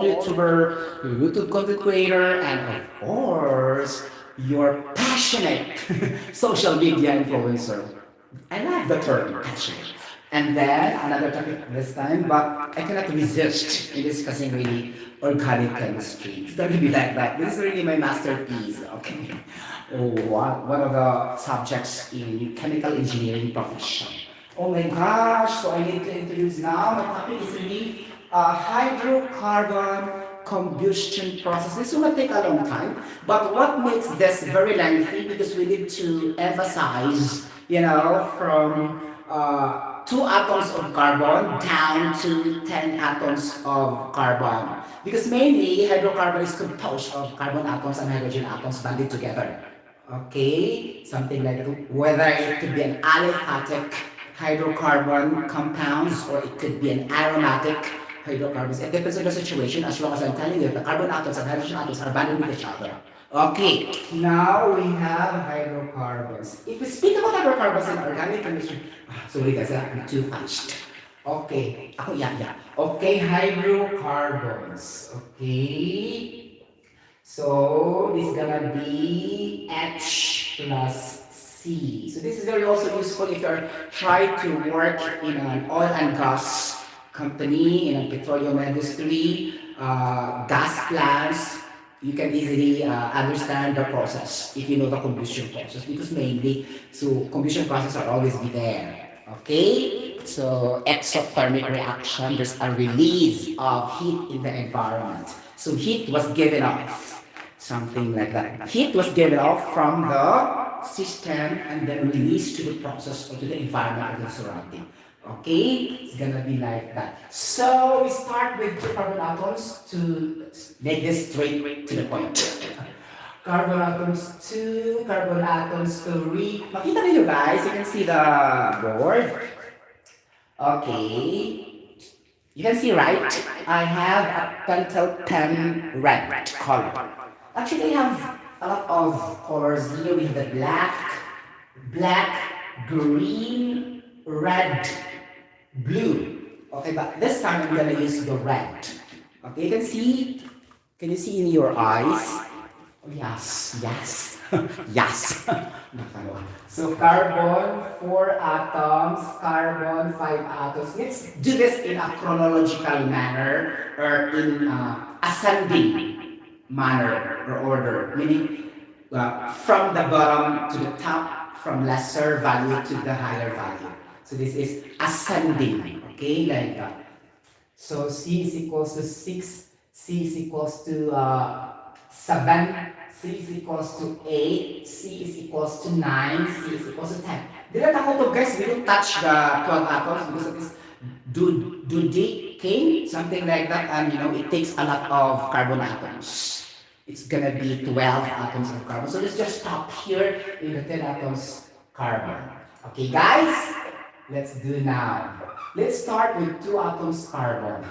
YouTuber, your YouTube content creator, and of course, your passionate social media influencer. I love the term passionate. And then another topic this time, but I cannot resist in discussing really organic chemistry. It's going to be like that. This is really my masterpiece. Okay. Oh, one of the subjects in chemical engineering profession. Oh my gosh, so I need to introduce now. My topic is really hydrocarbon combustion process. This will not take a long time, but what makes this very lengthy because we need to emphasize, from two atoms of carbon down to 10 atoms of carbon. Because mainly hydrocarbon is composed of carbon atoms and hydrogen atoms banded together. Okay, something like that. Whether it could be an aliphatic hydrocarbon compounds or it could be an aromatic hydrocarbons. It depends on the situation. As long as I'm telling you, the carbon atoms and hydrogen atoms are bonded with each other. Okay, now we have hydrocarbons. If we speak about hydrocarbons in organic chemistry, sorry guys, I'm too fast. Okay, yeah. Okay, hydrocarbons. Okay, so this is gonna be H plus C. So this is very also useful if you're trying to work in an oil and gas company, in a petroleum industry, gas plants. You can easily understand the process if you know the combustion process because mainly, so combustion process are always be there. Okay, so exothermic reaction, there's a release of heat in the environment. So heat was given off, something like that. Heat was given off from the system and then released to the process or to the environment of the surrounding. Okay, it's gonna be like that. So we start with two carbon atoms to make this straight to the point. Carbon atoms 2, carbon atoms 3. Makita niyo guys, you can see the board. Okay. You can see, right? I have a pentel pen red color. Actually, I have a lot of colors here. We have the black, green, red, blue. Okay, but this time I'm gonna use the red. Okay, can you see in your eyes? Oh, yes, yes. So carbon, 4 atoms, carbon, 5 atoms. Let's do this in a chronological manner or in ascending manner or order, meaning from the bottom to the top, from lesser value to the higher value. So this is ascending, okay, like that. So C is equals to 6, C is equals to 7, C is equals to 8, C is equals to 9, C is equals to 10. Didn't ako to guys, we don't touch the 12 atoms because of this decay, something like that, and it takes a lot of carbon atoms. It's gonna be 12 atoms of carbon. So let's just stop here in the 10 atoms carbon. Okay guys, let's do now. Let's start with 2 atoms carbon.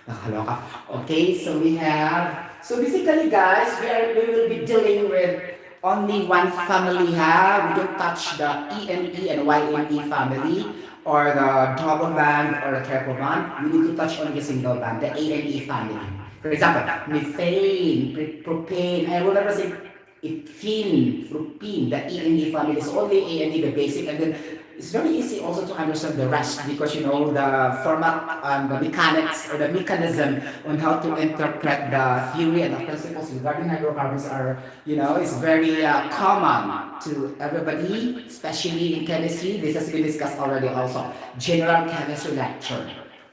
Nakaloka. Okay, so we have, so basically guys, we will be dealing with only one family. We don't touch the ENE and YNE family or the double band or the triple band. We need to touch only a single band, the ANE family. For example, methane, propane, I will never say ethene, propene, the ENE family is only ANE, the basic, and then it's very easy also to understand the rest because the format and the mechanics or the mechanism on how to interpret the theory and the principles regarding hydrocarbons are, is very common to everybody, especially in chemistry. This has been discussed already also. General chemistry lecture.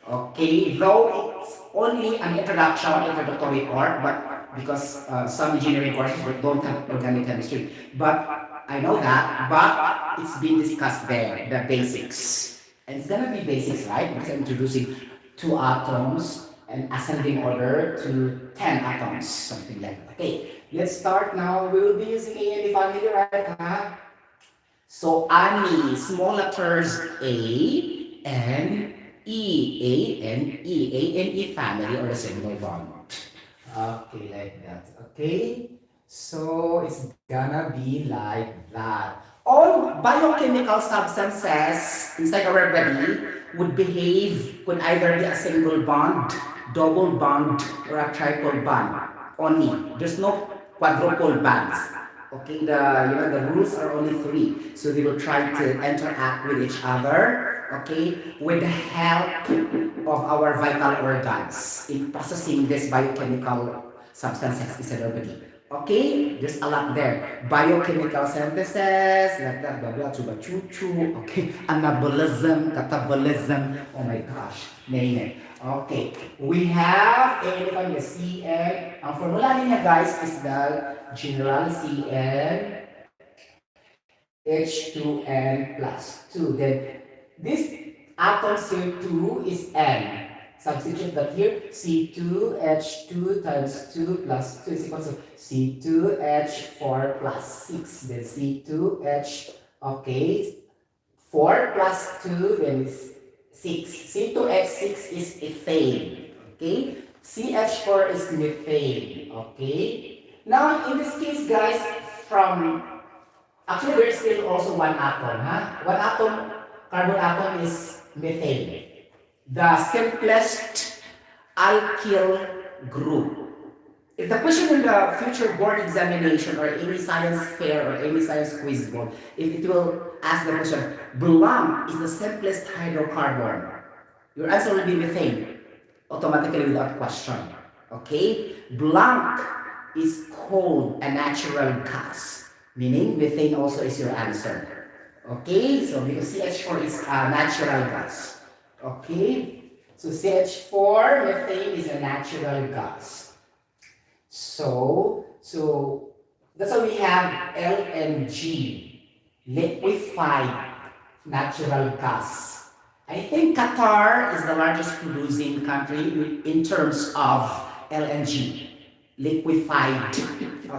Okay, though it's only an introductory part, but because some engineering courses don't have organic chemistry. But I know that, but it's been discussed there, the basics. And it's gonna be basics, right? Because I'm introducing 2 atoms and ascending order to 10 atoms, something like that. Okay, let's start now. We will be using A and E family, right? So ANI, small letters A and E, A and E family or the single bond. Okay, like that. Okay. So it's gonna be like that. All biochemical substances inside our body could either be a single bond, double bond or a triple bond only. There's no quadruple bonds. Okay, the rules are only three. So they will try to interact with each other, okay, with the help of our vital organs in processing this biochemical substances inside our body. Okay, there's a lot there. Biochemical synthesis, like that, blah blah, chuba choo choo. Okay, anabolism, catabolism. Oh my gosh, name it. Okay, we have a CN. Ang formula niya guys is the general CN H2N plus 2. Then this atom CO2 is N. Substitute that here. C2H2 times 2 plus 2 is equal to C2H4 plus 6. Then C2H, okay, 4 plus 2, then is 6. C2H6 is ethane. Okay? CH4 is methane. Okay? Now, in this case, guys, actually, there is still also one atom. One atom, carbon atom is methane. The simplest alkyl group. If the question in the future board examination or any science fair or any science quiz board, if it will ask the question, blank is the simplest hydrocarbon, your answer will be methane, automatically without question. Okay? Blank is called a natural gas, meaning methane also is your answer. Okay? So because CH4 is a natural gas. Okay? So CH4, methane is a natural gas. So that's why we have LNG, liquefied natural gas. I think Qatar is the largest producing country in terms of LNG, liquefied,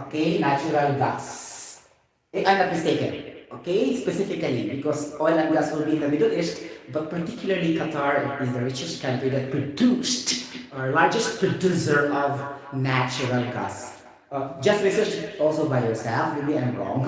okay, natural gas. If I'm not mistaken, okay, specifically because oil and gas will be in the Middle East, but particularly Qatar is the richest country that produced, or largest producer of natural gas. Just research it also by yourself, maybe I'm wrong,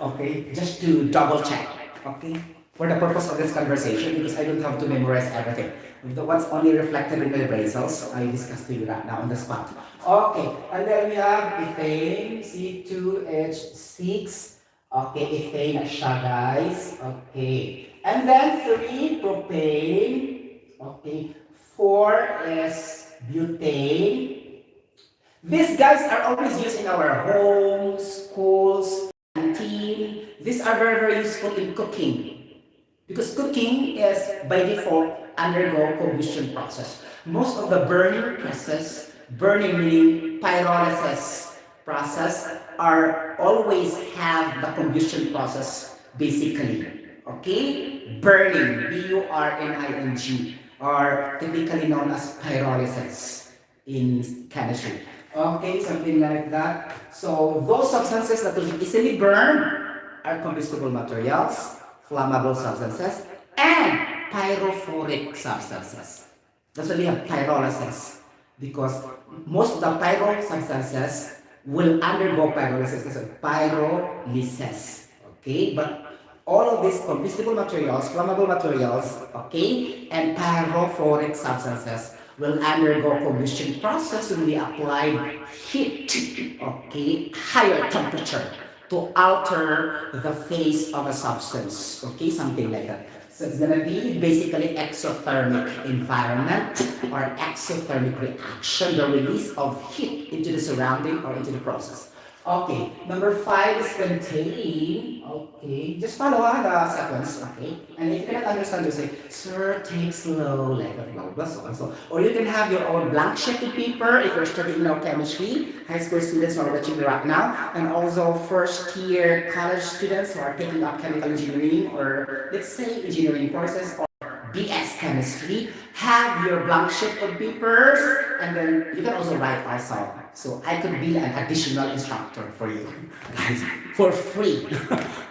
okay, just to double check, okay, for the purpose of this conversation, because I don't have to memorize everything. What's only reflected in my brain cells, I discuss to you right now on the spot. Okay, and then we have ethane, C2H6, okay, ethane siya guys, okay. And then 3, propane, okay, 4 is butane. These guys are always used in our homes, schools, canteen. These are very, very useful in cooking. Because cooking is, by default, undergo combustion process. Most of the burning process, burning meaning pyrolysis process, are always have the combustion process, basically. Okay? Burning, B-U-R-N-I-N-G, are typically known as pyrolysis in chemistry. Okay, something like that. So those substances that will easily burn are combustible materials, flammable substances, and pyrophoric substances. That's why we have pyrolysis, because most of the pyro substances will undergo pyrolysis. That's pyrolysis. Okay, but all of these combustible materials, flammable materials, okay, and pyrophoric substances will undergo combustion process when we apply heat, okay, higher temperature to alter the phase of a substance, okay, something like that. So it's gonna be basically exothermic environment or exothermic reaction, the release of heat into the surrounding or into the process. Okay, number 5 is contain. Okay, just follow the sequence. Okay, and if you cannot understand, you say, "Sir, take slow," like blah blah blah, so and so. Or you can have your own blank sheet of paper if you're studying now chemistry. High school students who are watching me right now, and also first year college students who are taking up chemical engineering or let's say engineering courses or BS chemistry. Have your blank sheet of papers, and then you can also write also. So I could be an additional instructor for you guys for free.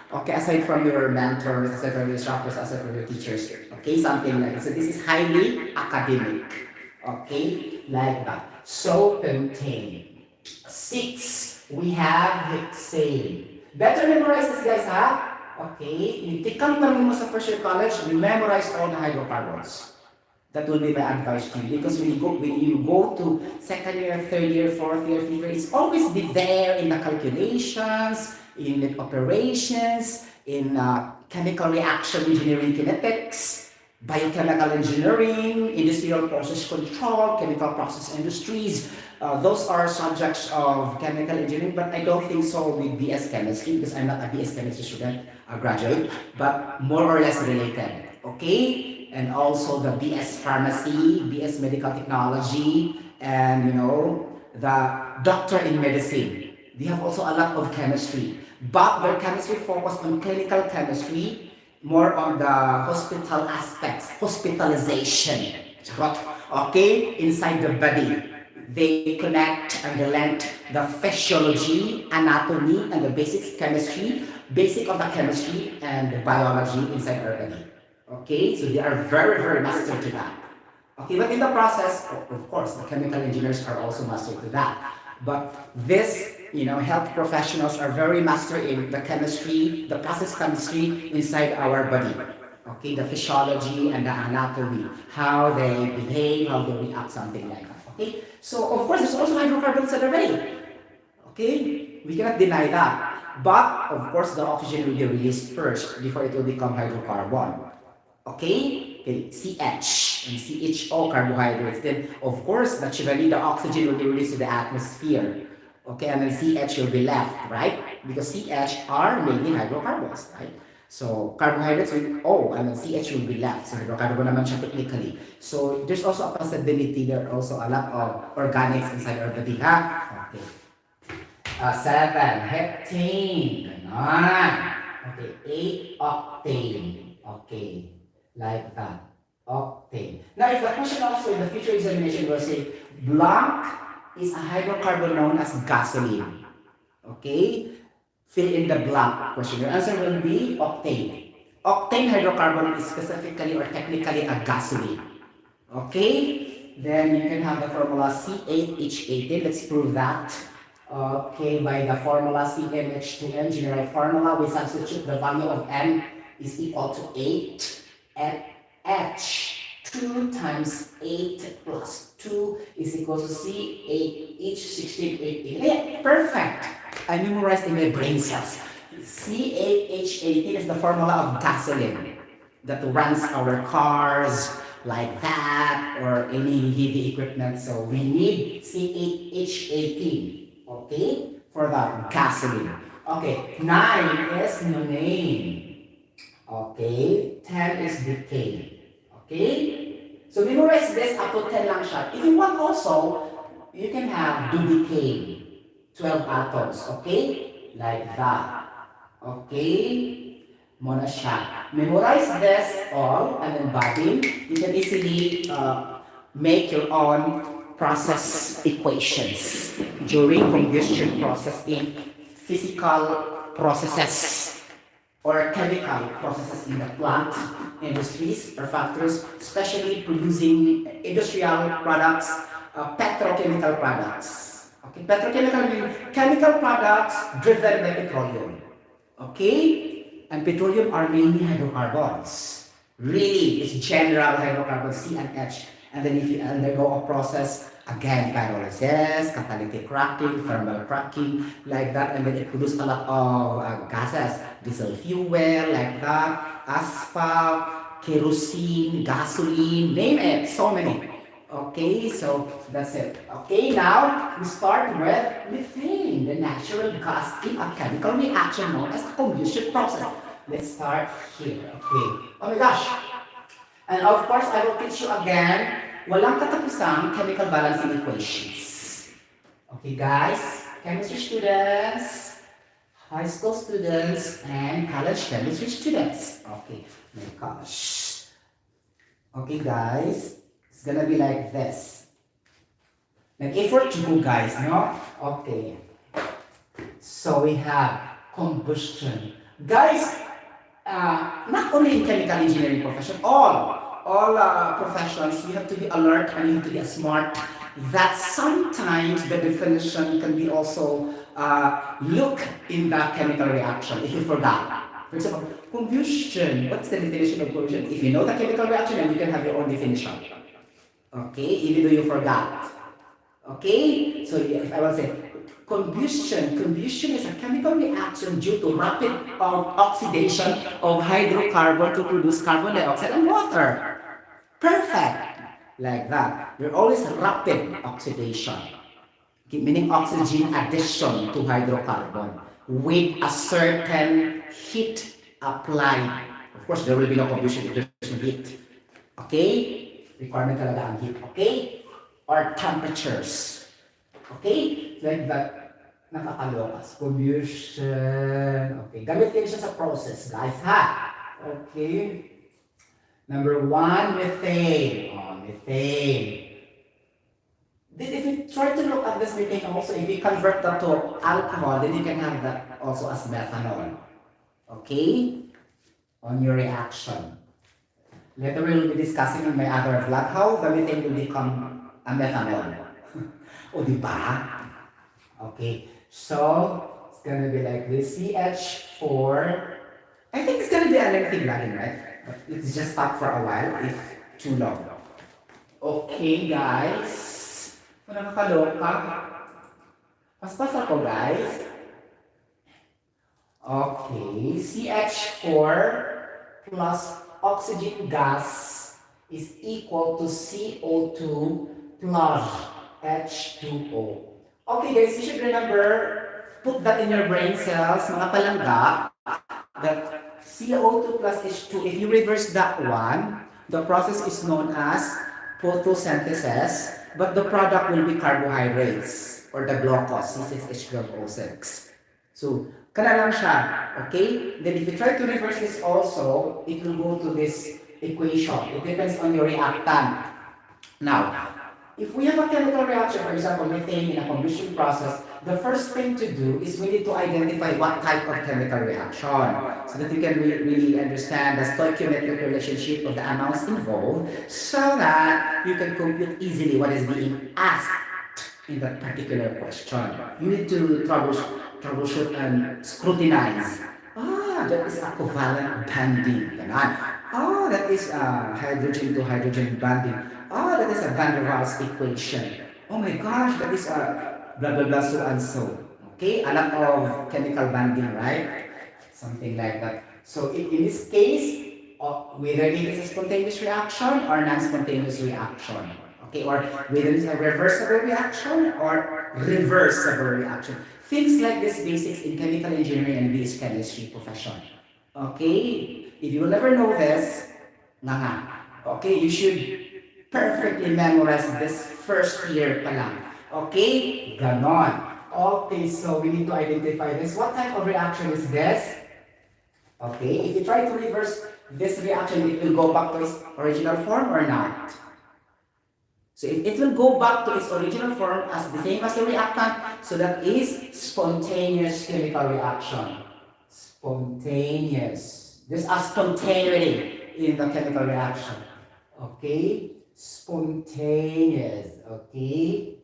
Okay, aside from your mentors, aside from your instructors, aside from your teachers. Okay, something like that. So this is highly academic. Okay, like that. So contain. 6, we have hexane. Better memorize this guys, Okay, take lang mo sa first year college, memorize all the hydrocarbons. That will be my advice to you, because when you go to second year, third year, fourth year, fifth year, it's always be there in the calculations, in the operations, in chemical reaction engineering kinetics, biochemical engineering, industrial process control, chemical process industries. Those are subjects of chemical engineering, but I don't think so with BS chemistry, because I'm not a BS chemistry student, a graduate, but more or less related. Okay? And also the BS pharmacy, BS medical technology, and the doctor in medicine. They have also a lot of chemistry, but their chemistry focus on clinical chemistry, more on the hospital aspects, hospitalization. Okay, inside the body. They connect and relate the physiology, anatomy, and the basics chemistry, basic of the chemistry and the biology inside our body. Okay, so they are very, very master to that. Okay, but in the process, of course, the chemical engineers are also master to that. But this, health professionals are very master in the chemistry, the process chemistry inside our body. Okay, the physiology and the anatomy, how they behave, how they react, something like that. Okay, so of course, there's also hydrocarbons in the body. Okay, we cannot deny that. But of course, the oxygen will be released first before it will become hydrocarbon. Okay? Okay, CH and CHO carbohydrates. Then, of course, naturally, the oxygen will be released to the atmosphere. Okay, and then CH will be left, right? Because CH are mainly hydrocarbons, right? So, carbohydrates will, and then CH will be left. So, hydrocarbon naman siya technically. So, there's also a possibility there are also a lot of organics inside our body, ha? Okay. 7, heptane. Ganon. Okay, 8, octane. Okay. Like that. Octane. Now, if the question also in the future examination will say, blank is a hydrocarbon known as gasoline. Okay? Fill in the blank question. Your answer will be octane. Octane hydrocarbon is specifically or technically a gasoline. Okay? Then you can have the formula C8H18. Let's prove that. Okay, by the formula CmH2n, general formula, we substitute the value of n is equal to 8. And H, 2 times 8 plus 2 is equal to C, 8, each 16, 18. Yeah, perfect. I memorized in my brain cells. C8H18 is the formula of gasoline that runs our cars like that, or any heavy equipment. So we need C8H18, okay, for the gasoline. Okay, 9 is nonane. Okay, 10 is decay. Okay? So memorize this up to 10 lang siya. If you want also, you can have decay, 12 atoms. Okay? Like that. Okay? Muna siya. Memorize this all and then body. You can easily make your own process equations during combustion process in physical processes or chemical processes in the plant industries or factories, especially producing industrial products, petrochemical products. Okay, petrochemical means chemical products driven by petroleum. Okay, and petroleum are mainly hydrocarbons. Really, it's general hydrocarbons C and H. And then if you undergo a process, again, pyrolysis, catalytic cracking, thermal cracking, like that, and then it produces a lot of gases, diesel fuel, like that, asphalt, kerosene, gasoline, name it, so many. Okay, so that's it. Okay, now we start with methane, the natural gas in a chemical reaction known as a combustion process. Let's start here. Okay. Oh my gosh. And of course, I will teach you again, walang katapusang chemical balancing equations. Okay guys, chemistry students, high school students, and college chemistry students. Okay, my gosh. Okay guys, it's gonna be like this. Like effort to go guys, no? Okay. So we have combustion. Guys, not only in chemical engineering profession, all professions, you have to be alert and you have to be smart. That sometimes the definition can be also look in the chemical reaction if you forgot. For example, combustion. What's the definition of combustion? If you know the chemical reaction, then you can have your own definition. Okay, even though you forgot. Okay, so if I will say combustion is a chemical reaction due to rapid oxidation of hydrocarbon to produce carbon dioxide and water. Perfect, like that. There always rapid oxidation, okay, meaning oxygen addition to hydrocarbon with a certain heat applied. Of course, there will be no combustion if there's no heat. Okay? Requirement talaga ang heat. Okay? Or temperatures. Okay? Like that. Nakakalokas. Combustion. Okay. Gamitin siya sa process, guys, ha? Okay. Number 1, methane. Oh, methane. Then if you try to look at this methane also, if you convert that to alcohol, then you can have that also as methanol. Okay? On your reaction. Later we will be discussing in my other vlog how the methane will become a methanol. O, di ba? Okay. So, it's gonna be like this. CH4. I think it's gonna be a lengthy vlogging, right? But let's just stop for a while if too long. Okay, guys. Kung nakakaloka. Paspas ako, guys. Okay. CH4 plus oxygen gas is equal to CO2 plus H2O. Okay guys, you should remember, put that in your brain cells, mga palangga, that CO2 plus H2, if you reverse that one, the process is known as photosynthesis, but the product will be carbohydrates, or the glucose, C6H12O6. So, kana lang siya, okay? Then if you try to reverse this also, it will go to this equation. It depends on your reactant. Now, if we have a chemical reaction, for example, methane in a combustion process, the first thing to do is we need to identify what type of chemical reaction so that you can really understand the stoichiometric relationship of the amounts involved so that you can compute easily what is being asked in that particular question. You need to troubleshoot and scrutinize. That is a covalent bonding. Ganon. That is hydrogen to hydrogen bonding. That is a van der Waals equation. Oh my gosh, that is a blah blah blah so and so. Okay, a lot of chemical bonding, right? Something like that. So in this case, whether it is a spontaneous reaction or non-spontaneous reaction. Okay, or whether it's a reversible reaction or reversible reaction. Things like this basics in chemical engineering and basic chemistry profession. Okay, if you will never know this, okay, you should perfectly memorize this first year pa lang. Okay, ganon. Okay, so we need to identify this. What type of reaction is this? Okay, if you try to reverse this reaction, it will go back to its original form or not? So it will go back to its original form as the same as the reactant, so that is spontaneous chemical reaction. Spontaneous. There's a spontaneity in the chemical reaction. Okay? Spontaneous. Okay?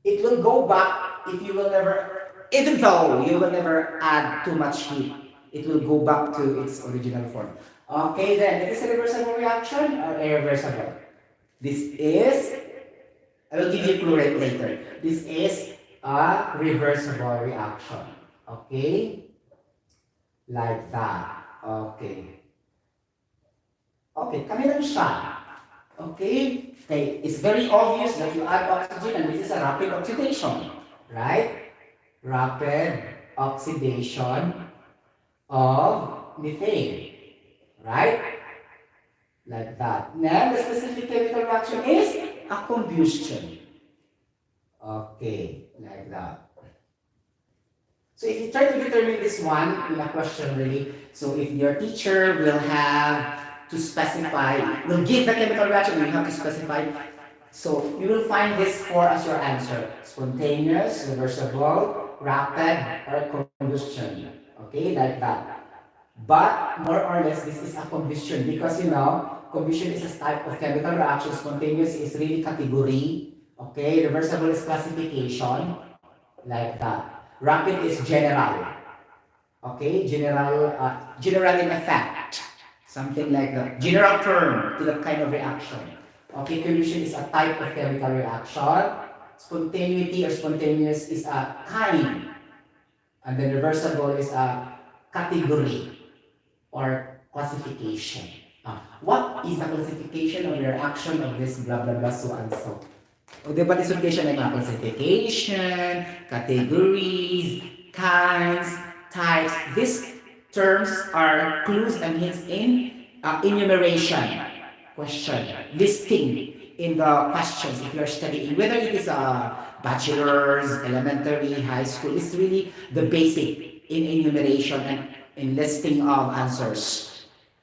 It will go back if you will never, even though you will never add too much heat, it will go back to its original form. Okay, then, it is a reversible reaction or irreversible? This is, I will give you a clue right later. This is a reversible reaction. Okay? Like that. Okay. Okay, kami lang siya. Okay? Okay, it's very obvious that you add oxygen and this is a rapid oxidation. Right? Rapid oxidation of methane. Right? Like that. Now, the specific chemical reaction is a combustion. Okay, like that. So if you try to determine this one in a question really, so if your teacher will have to specify, will give the chemical reaction, you have to specify. So you will find this 4 as your answer. Spontaneous, reversible, rapid, or combustion. Okay, like that. But more or less, this is a combustion because combustion is a type of chemical reaction. Spontaneous is really category. Okay, reversible is classification. Like that. Rapid is general. Okay, general in effect. Something like that. General term to that kind of reaction. Okay, combustion is a type of chemical reaction. Spontaneity or spontaneous is a kind. And then reversible is a category or classification. What is the classification of the reaction of this blah blah blah so and so? O di ba classification ay mga classification, categories, kinds, types. These terms are clues and hints in enumeration, question, listing in the questions if you're studying, whether it is a bachelor's, elementary, high school, it's really the basic in enumeration and in listing of answers.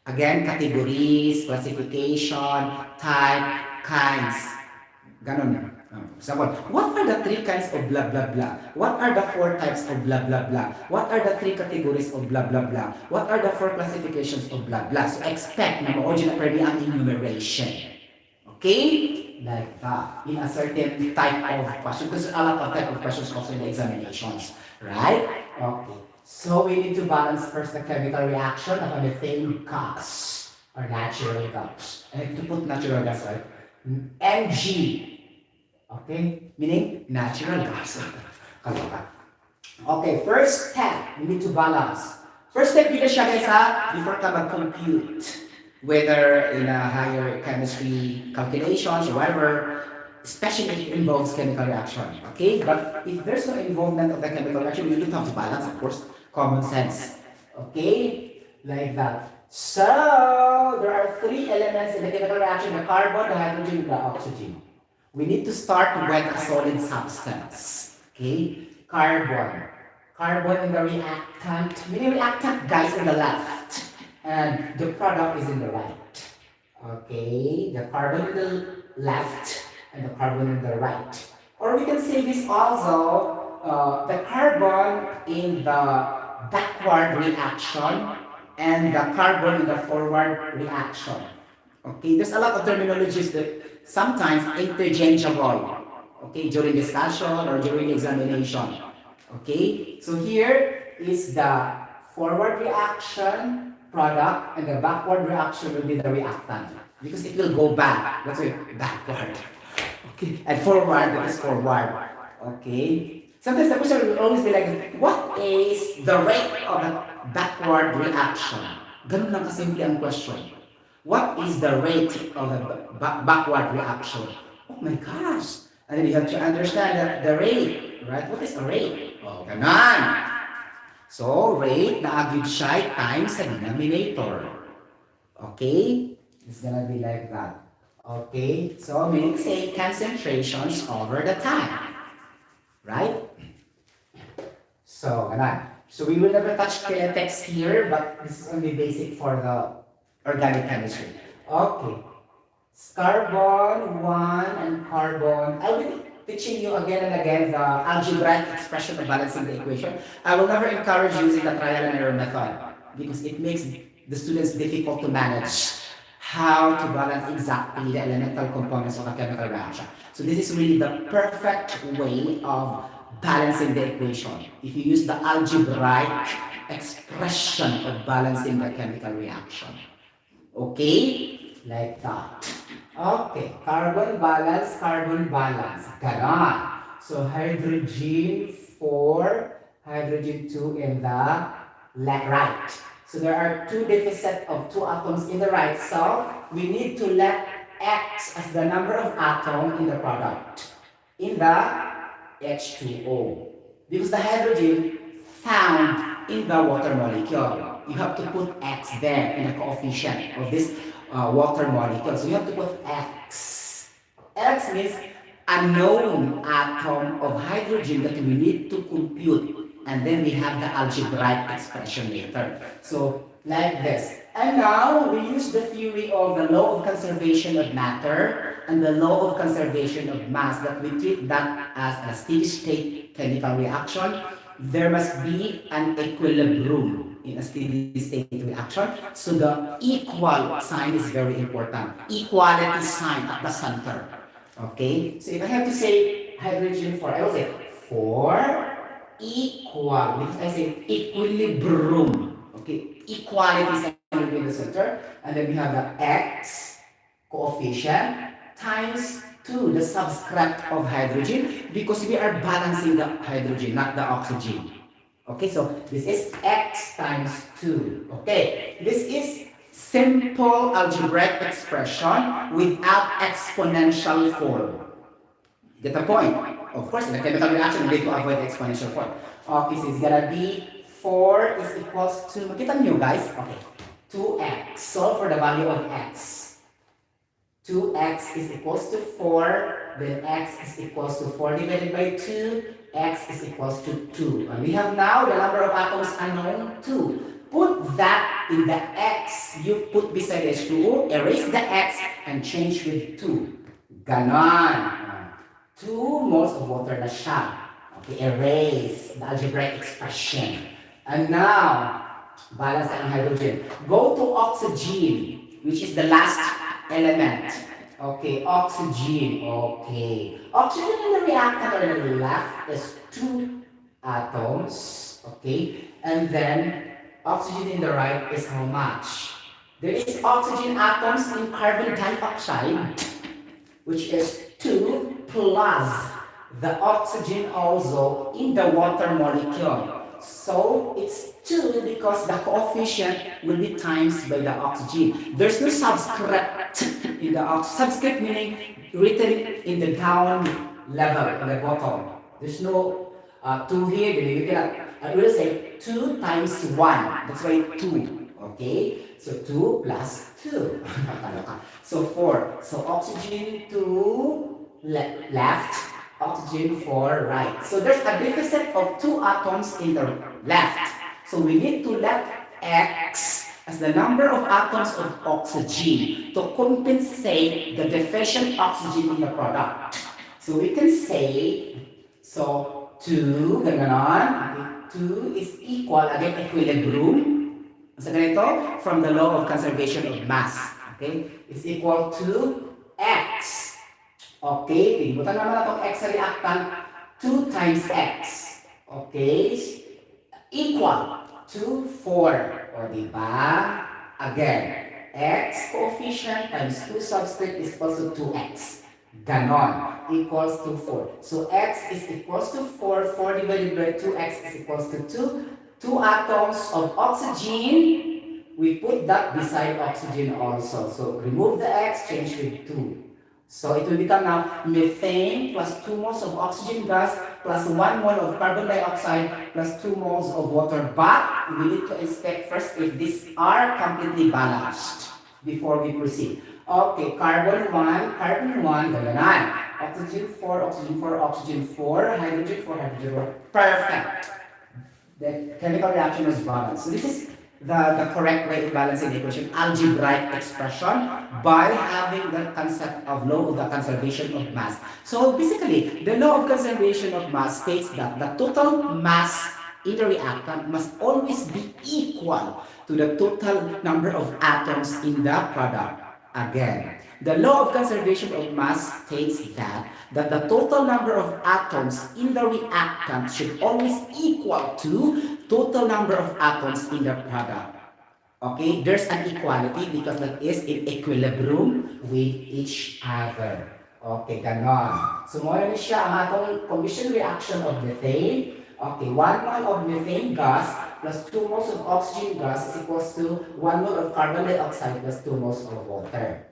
Again, categories, classification, type, kinds. Ganon. Example, what are the 3 kinds of blah blah blah? What are the 4 types of blah blah blah? What are the 3 categories of blah blah blah? What are the 4 classifications of blah blah? So expect na mo na pwede ang enumeration. Okay? Like that. In a certain type of question. Because a lot of type of questions also in the examinations. Right? Okay. So we need to balance first the chemical reaction of a methane gas or natural gas. I have to put natural gas, right? Ng. Okay? Meaning natural gas. Okay, first step, we need to balance. First step dito siya guys ha, before ka mag-compute. Whether in a higher chemistry calculations or whatever, especially if it involves chemical reaction. Okay? But if there's no involvement of the chemical reaction, we don't have to balance, of course. Common sense. Okay? Like that. So, there are 3 elements in the chemical reaction, the carbon, the hydrogen, and the oxygen. We need to start with a solid substance. Okay? Carbon. Carbon in the reactant. Meaning reactant, guys, in the left. And the product is in the right. Okay? The carbon in the left and the carbon in the right. Or we can say this also, the carbon in the backward reaction and the carbon in the forward reaction. Okay, there's a lot of terminologies that sometimes interchangeable. Okay, during discussion or during examination. Okay, so here is the forward reaction product and the backward reaction will be the reactant because it will go back. That's why backward. Okay, and forward is forward. Okay. Sometimes the question will always be like, what is the rate of a backward reaction? Ganun lang kasimple ang question. What is the rate of a backward reaction? Oh my gosh! And then you have to understand the rate, right? What is a rate? Oh, ganon! So, rate na agad siya times sa denominator. Okay? It's gonna be like that. Okay? So, meaning say concentrations over the time. Right? So, ganon. So, we will never touch kinetics here, but this is only basic for the organic chemistry. Okay. Carbon 1 and carbon. I'll be teaching you again and again the algebraic expression of balancing the equation. I will never encourage using the trial and error method because it makes the students difficult to manage how to balance exactly the elemental components of a chemical reaction. So this is really the perfect way of balancing the equation. If you use the algebraic expression of balancing the chemical reaction. Okay? Like that. Okay. Carbon balance, carbon balance. Ganon. So hydrogen 4, hydrogen 2 in the right. So there are 2 deficit of 2 atoms in the right. So we need to let X as the number of atoms in the product. In the H2O. Because the hydrogen found in the water molecule. You have to put X there in the coefficient of this water molecule. So you have to put X. X means a known atom of hydrogen that we need to compute. And then we have the algebraic expression later. So like this. And now we use the theory of the law of conservation of matter and the law of conservation of mass that we treat that as a steady state chemical reaction. There must be an equilibrium in a steady state reaction. So the equal sign is very important. Equality sign at the center. Okay? So if I have to say hydrogen 4, I will say 4 equal. Because I say equilibrium. Okay? Equality sign will be in the center. And then we have the X coefficient times 2, the subscript of hydrogen, because we are balancing the hydrogen, not the oxygen. Okay, so this is x times 2. Okay, this is simple algebraic expression without exponential form. Get the point? Of course, in a chemical reaction, we need to avoid exponential form. Okay, so it's gonna be 4 is equals to, makita nyo guys? Okay, 2x. Solve for the value of x. 2x is equals to 4, then x is equals to 4 divided by 2, x is equals to 2. And we have now the number of atoms unknown, 2. Put that in the x you put beside H2O, erase the x, and change with 2. Ganon. 2 moles of water na siya. Okay, erase the algebraic expression. And now, balance ang hydrogen. Go to oxygen, which is the last element. Okay, oxygen. Okay. Oxygen in the reactant on the left is 2 atoms. Okay. And then oxygen in the right is how much? There is oxygen atoms in carbon dioxide, which is 2 plus the oxygen also in the water molecule. So it's 2 because the coefficient will be times by the oxygen. There's no subscript in the subscript, meaning written in the down level, in the bottom. There's no 2 here, then you cannot, I will say 2 times 1. That's why 2. Okay? So 2 plus 2. So 4. So oxygen 2 left. Oxygen 4 right. So there's a deficit of 2 atoms in the left. So we need to let X as the number of atoms of oxygen to compensate the deficient oxygen in the product. So we can say, so 2, gano'n, 2 is equal, again, equilibrium. So ganito, from the law of conservation of mass. Okay? Is equal to X. Okay, pinibutan naman na itong X sa reactant, 2 times X. Okay, equal to 4. O diba? Again, X coefficient times 2 subscript is equals to 2X. Ganon, equals to 4. So X is equals to 4. 4 divided by 2X is equals to 2. 2 atoms of oxygen. We put that beside oxygen also. So remove the X, change with 2. So it will become now methane plus 2 moles of oxygen gas plus 1 mole of carbon dioxide plus 2 moles of water. But we need to inspect first if these are completely balanced before we proceed. Okay, carbon 1, gano'n. Oxygen 4, oxygen 4, oxygen 4, hydrogen 4, hydrogen 4. Perfect. The chemical reaction is balanced. So this is the correct way of balancing the equation, algebraic expression, by having the concept of law of the conservation of mass. So basically, the law of conservation of mass states that the total mass in the reactant must always be equal to the total number of atoms in the product. Again, the law of conservation of mass states that the total number of atoms in the reactant should always equal to total number of atoms in the product. Okay, there's an equality because that is in equilibrium with each other. Okay, ganon. So, mo na siya ang atong combustion reaction of methane. Okay, 1 mole of methane gas plus 2 moles of oxygen gas is equals to 1 mole of carbon dioxide plus 2 moles of water.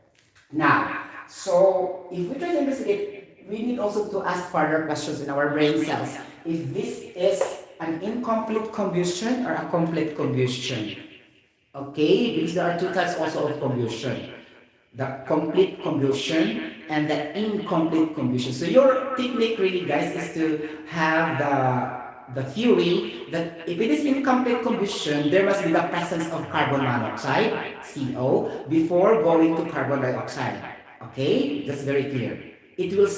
Now, so if we try to investigate, we need also to ask further questions in our brain cells. If this is an incomplete combustion or a complete combustion. Okay, because there are 2 types also of combustion. The complete combustion and the incomplete combustion. So your technique really, guys, is to have the theory that if it is incomplete combustion, there must be the presence of carbon monoxide, CO, before going to carbon dioxide. Okay, that's very clear. It will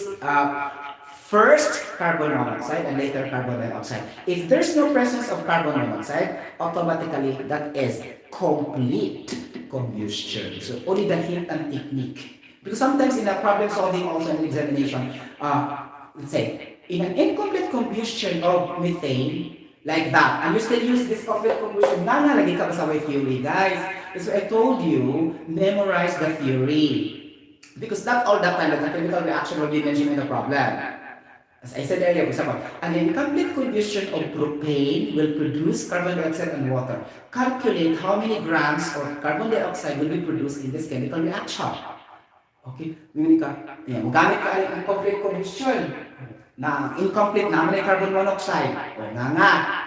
first carbon monoxide and later carbon dioxide. If there's no presence of carbon monoxide, automatically that is complete combustion. So only the hint and technique. Because sometimes in a problem solving also in examination, let's say, in an incomplete combustion of methane, like that, and you still use this complete combustion, nalalagay ka pa sa theory, guys. That's why I told you, memorize the theory. Because not all the time that the chemical reaction will be mentioned in the problem. As I said earlier, for example, an incomplete combustion of propane will produce carbon dioxide and water. Calculate how many grams of carbon dioxide will be produced in this chemical reaction. Okay? Yun ka, yan, gamit ka ay incomplete combustion. Na incomplete naman ay carbon monoxide. O nga.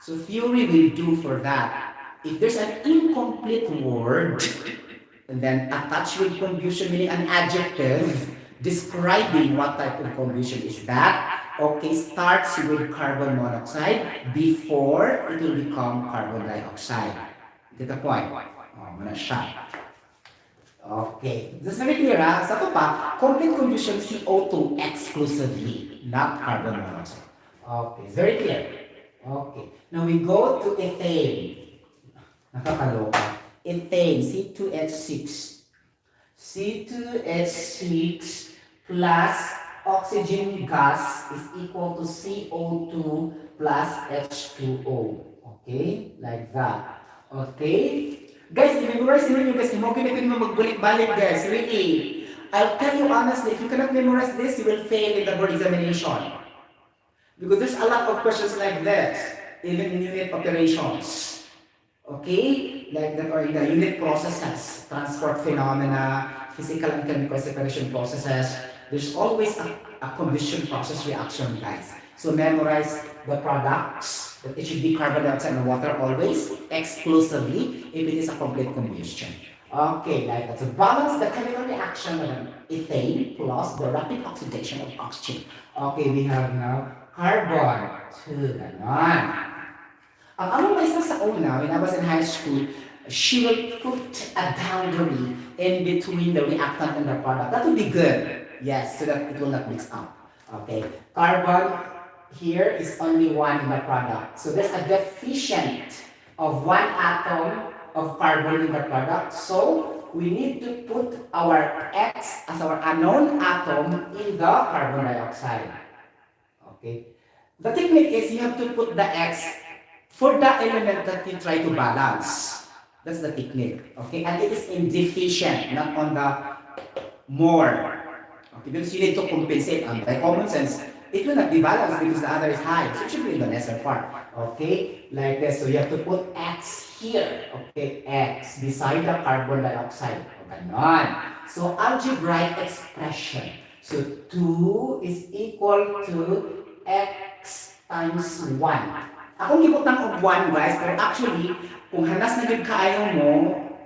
So theory will do for that. If there's an incomplete word, and then attached with combustion, meaning an adjective describing what type of combustion is that. Okay, starts with carbon monoxide before it will become carbon dioxide. Get the point? Muna siya. Okay, this is very clear ha. Sa ito pa, complete combustion CO2 exclusively, not carbon monoxide. Okay, very clear. Okay, now we go to ethane. Nakakaloka. Ethane, C2H6. C2H6 plus oxygen gas is equal to CO2 plus H2O. Okay? Like that. Okay? Guys, i-memorize nyo guys. Huwag na pinag magbalik-balik guys. Really. I'll tell you honestly, if you cannot memorize this, you will fail in the board examination. Because there's a lot of questions like this, even in unit operations. Okay? Like that, or in the unit processes, transport phenomena, physical and chemical separation processes. There's always a combustion process reaction, guys. So memorize the products, that it should be carbon dioxide and water always, exclusively, if it is a complete combustion. Okay, like that. So balance the chemical reaction of ethane plus the rapid oxidation of oxygen. Okay, we have now carbon, 2, ganon. Ang among isa sa una, when I was in high school, she will put a boundary in between the reactant and the product. That would be good. Yes, so that it will not mix up. Okay. Carbon here is only one in the product. So there's a deficient of one atom of carbon in the product. So we need to put our X as our unknown atom in the carbon dioxide. Okay. The technique is you have to put the X for the element that you try to balance. That's the technique. Okay, and it is in deficient, not on the more. Okay, because you need to compensate. By common sense, it will not be balanced because the other is high. So it should be in the lesser part. Okay, like this. So you have to put X here. Okay, X beside the carbon dioxide. Ganon. So algebraic expression. So 2 is equal to X times 1. Akong gibutang og 1 guys, pero actually, kung hanas na gid kaayo mo,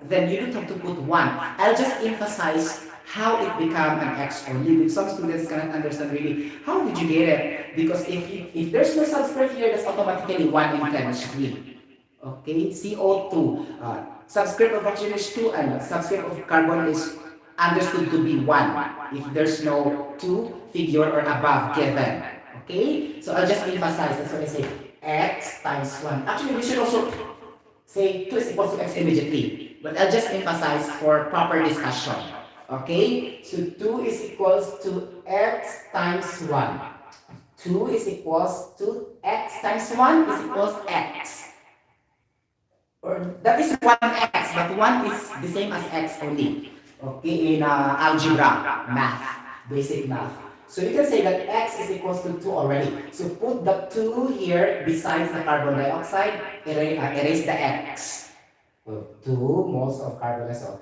then you don't have to put 1. I'll just emphasize how it become an X only. Because some students cannot understand really, how did you get it? Because if there's no subscript here, that's automatically 1 in chemistry. Okay, CO2. Subscript of oxygen is 2 and subscript of carbon is understood to be 1 if there's no 2 figure or above given. Okay, so I'll just emphasize, that's what I say. X times 1. Actually, we should also say 2 is equal to X immediately. But I'll just emphasize for proper discussion. Okay? So 2 is equals to X times 1. 2 is equals to X times 1 is equals X. Or that is 1X, but 1 is the same as X only. Okay, in algebra, math, basic math. So you can say that X is equals to 2 already. So put the 2 here besides the carbon dioxide, erase the X. So 2 moles of carbon dioxide.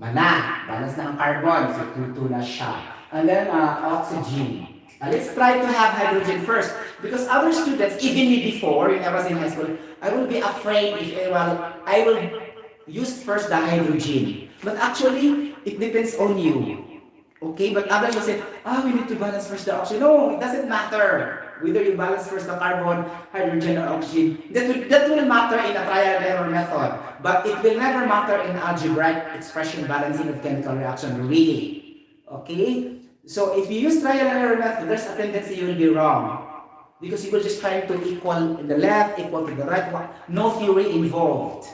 Mana, balance na ang carbon. So 2 na siya. And then oxygen. Let's try to have hydrogen first. Because other students, even me before, when I was in high school, I will be afraid if I will use first the hydrogen. But actually, it depends on you. Okay, but others will say, we need to balance first the oxygen. No, it doesn't matter whether you balance first the carbon, hydrogen, or oxygen. That will matter in a trial and error method, but it will never matter in algebraic expression balancing of chemical reaction, really. Okay, so if you use trial and error method, there's a tendency you will be wrong because you will just try to equal in the left, equal to the right. No theory involved.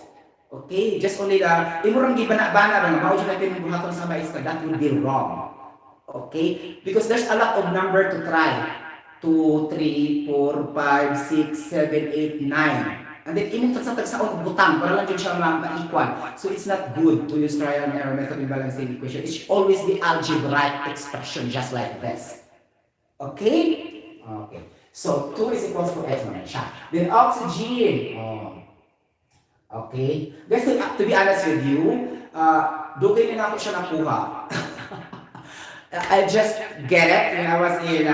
Okay, just only the imurang gibana-bana lang mao jud natin buhaton sa maestra, that will be wrong. Okay? Because there's a lot of number to try. 2, 3, 4, 5, 6, 7, 8, 9. And then imong tagsa-tagsaon butang para lang jud siya ma-equal. So it's not good to use trial and error method in balancing equation. It should always be algebraic expression just like this. Okay? Okay. So 2 is equals to x naman siya. Then oxygen. Okay. Guys, to be honest with you, dugay na ako siya nakuha. I just get it when I was in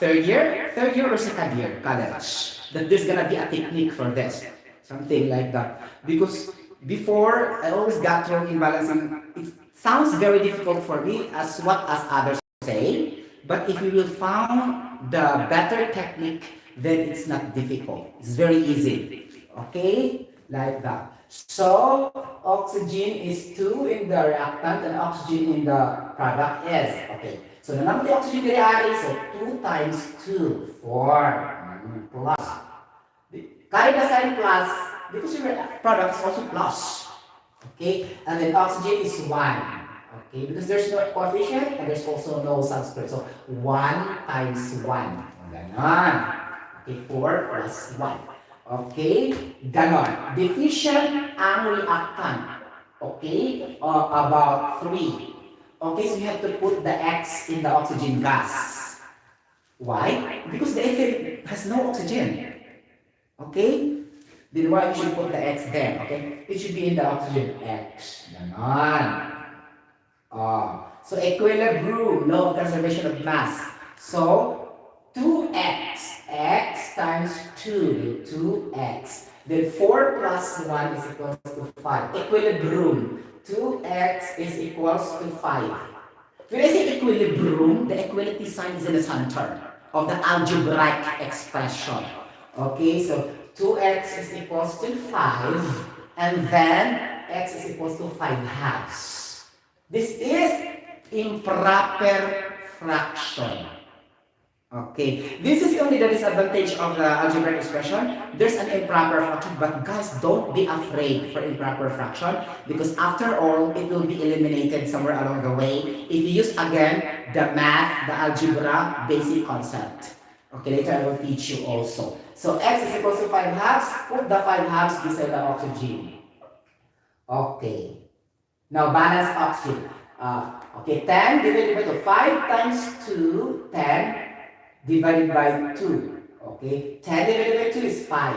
third year or second year college. That there's gonna be a technique for this, something like that. Because before I always got wrong in balancing. It sounds very difficult for me as others say, but if you will find the better technique, then it's not difficult. It's very easy. Okay, like that. So oxygen is 2 in the reactant and oxygen in the product is okay. So the number of oxygen is so 2 times 2, 4 plus. Carry the sign plus because your product is also plus. Okay, and then oxygen is 1. Okay, because there's no coefficient and there's also no subscript. So 1 times 1. Ganon. Okay, 4 plus 1. Okay, ganon. Deficient ang reactant. Okay, about 3. Okay, so you have to put the X in the oxygen gas. Why? Because the ether has no oxygen. Okay? Then why you should put the X there? Okay? It should be in the oxygen X. Ganon. So equilibrium, law of conservation of mass. So 2x, x times 2, 2x. Then 4 plus 1 is equals to 5. Equilibrium, 2x is equals to 5. When I say equilibrium, the equality sign is in the center of the algebraic expression. Okay, so 2x is equals to 5, and then x is equals to 5 halves. This is improper fraction. Okay, this is only the disadvantage of the algebraic expression. There's an improper fraction, but guys, don't be afraid for improper fraction because after all, it will be eliminated somewhere along the way if you use again the math, the algebra, basic concept. Okay, later I will teach you also. So x is equals to 5 halves, put the 5 halves beside the oxygen. Okay, now balance oxygen. Okay, 10 divided by 2, 5 times 2, 10. Divided by 2. Okay, 10 divided by 2 is 5.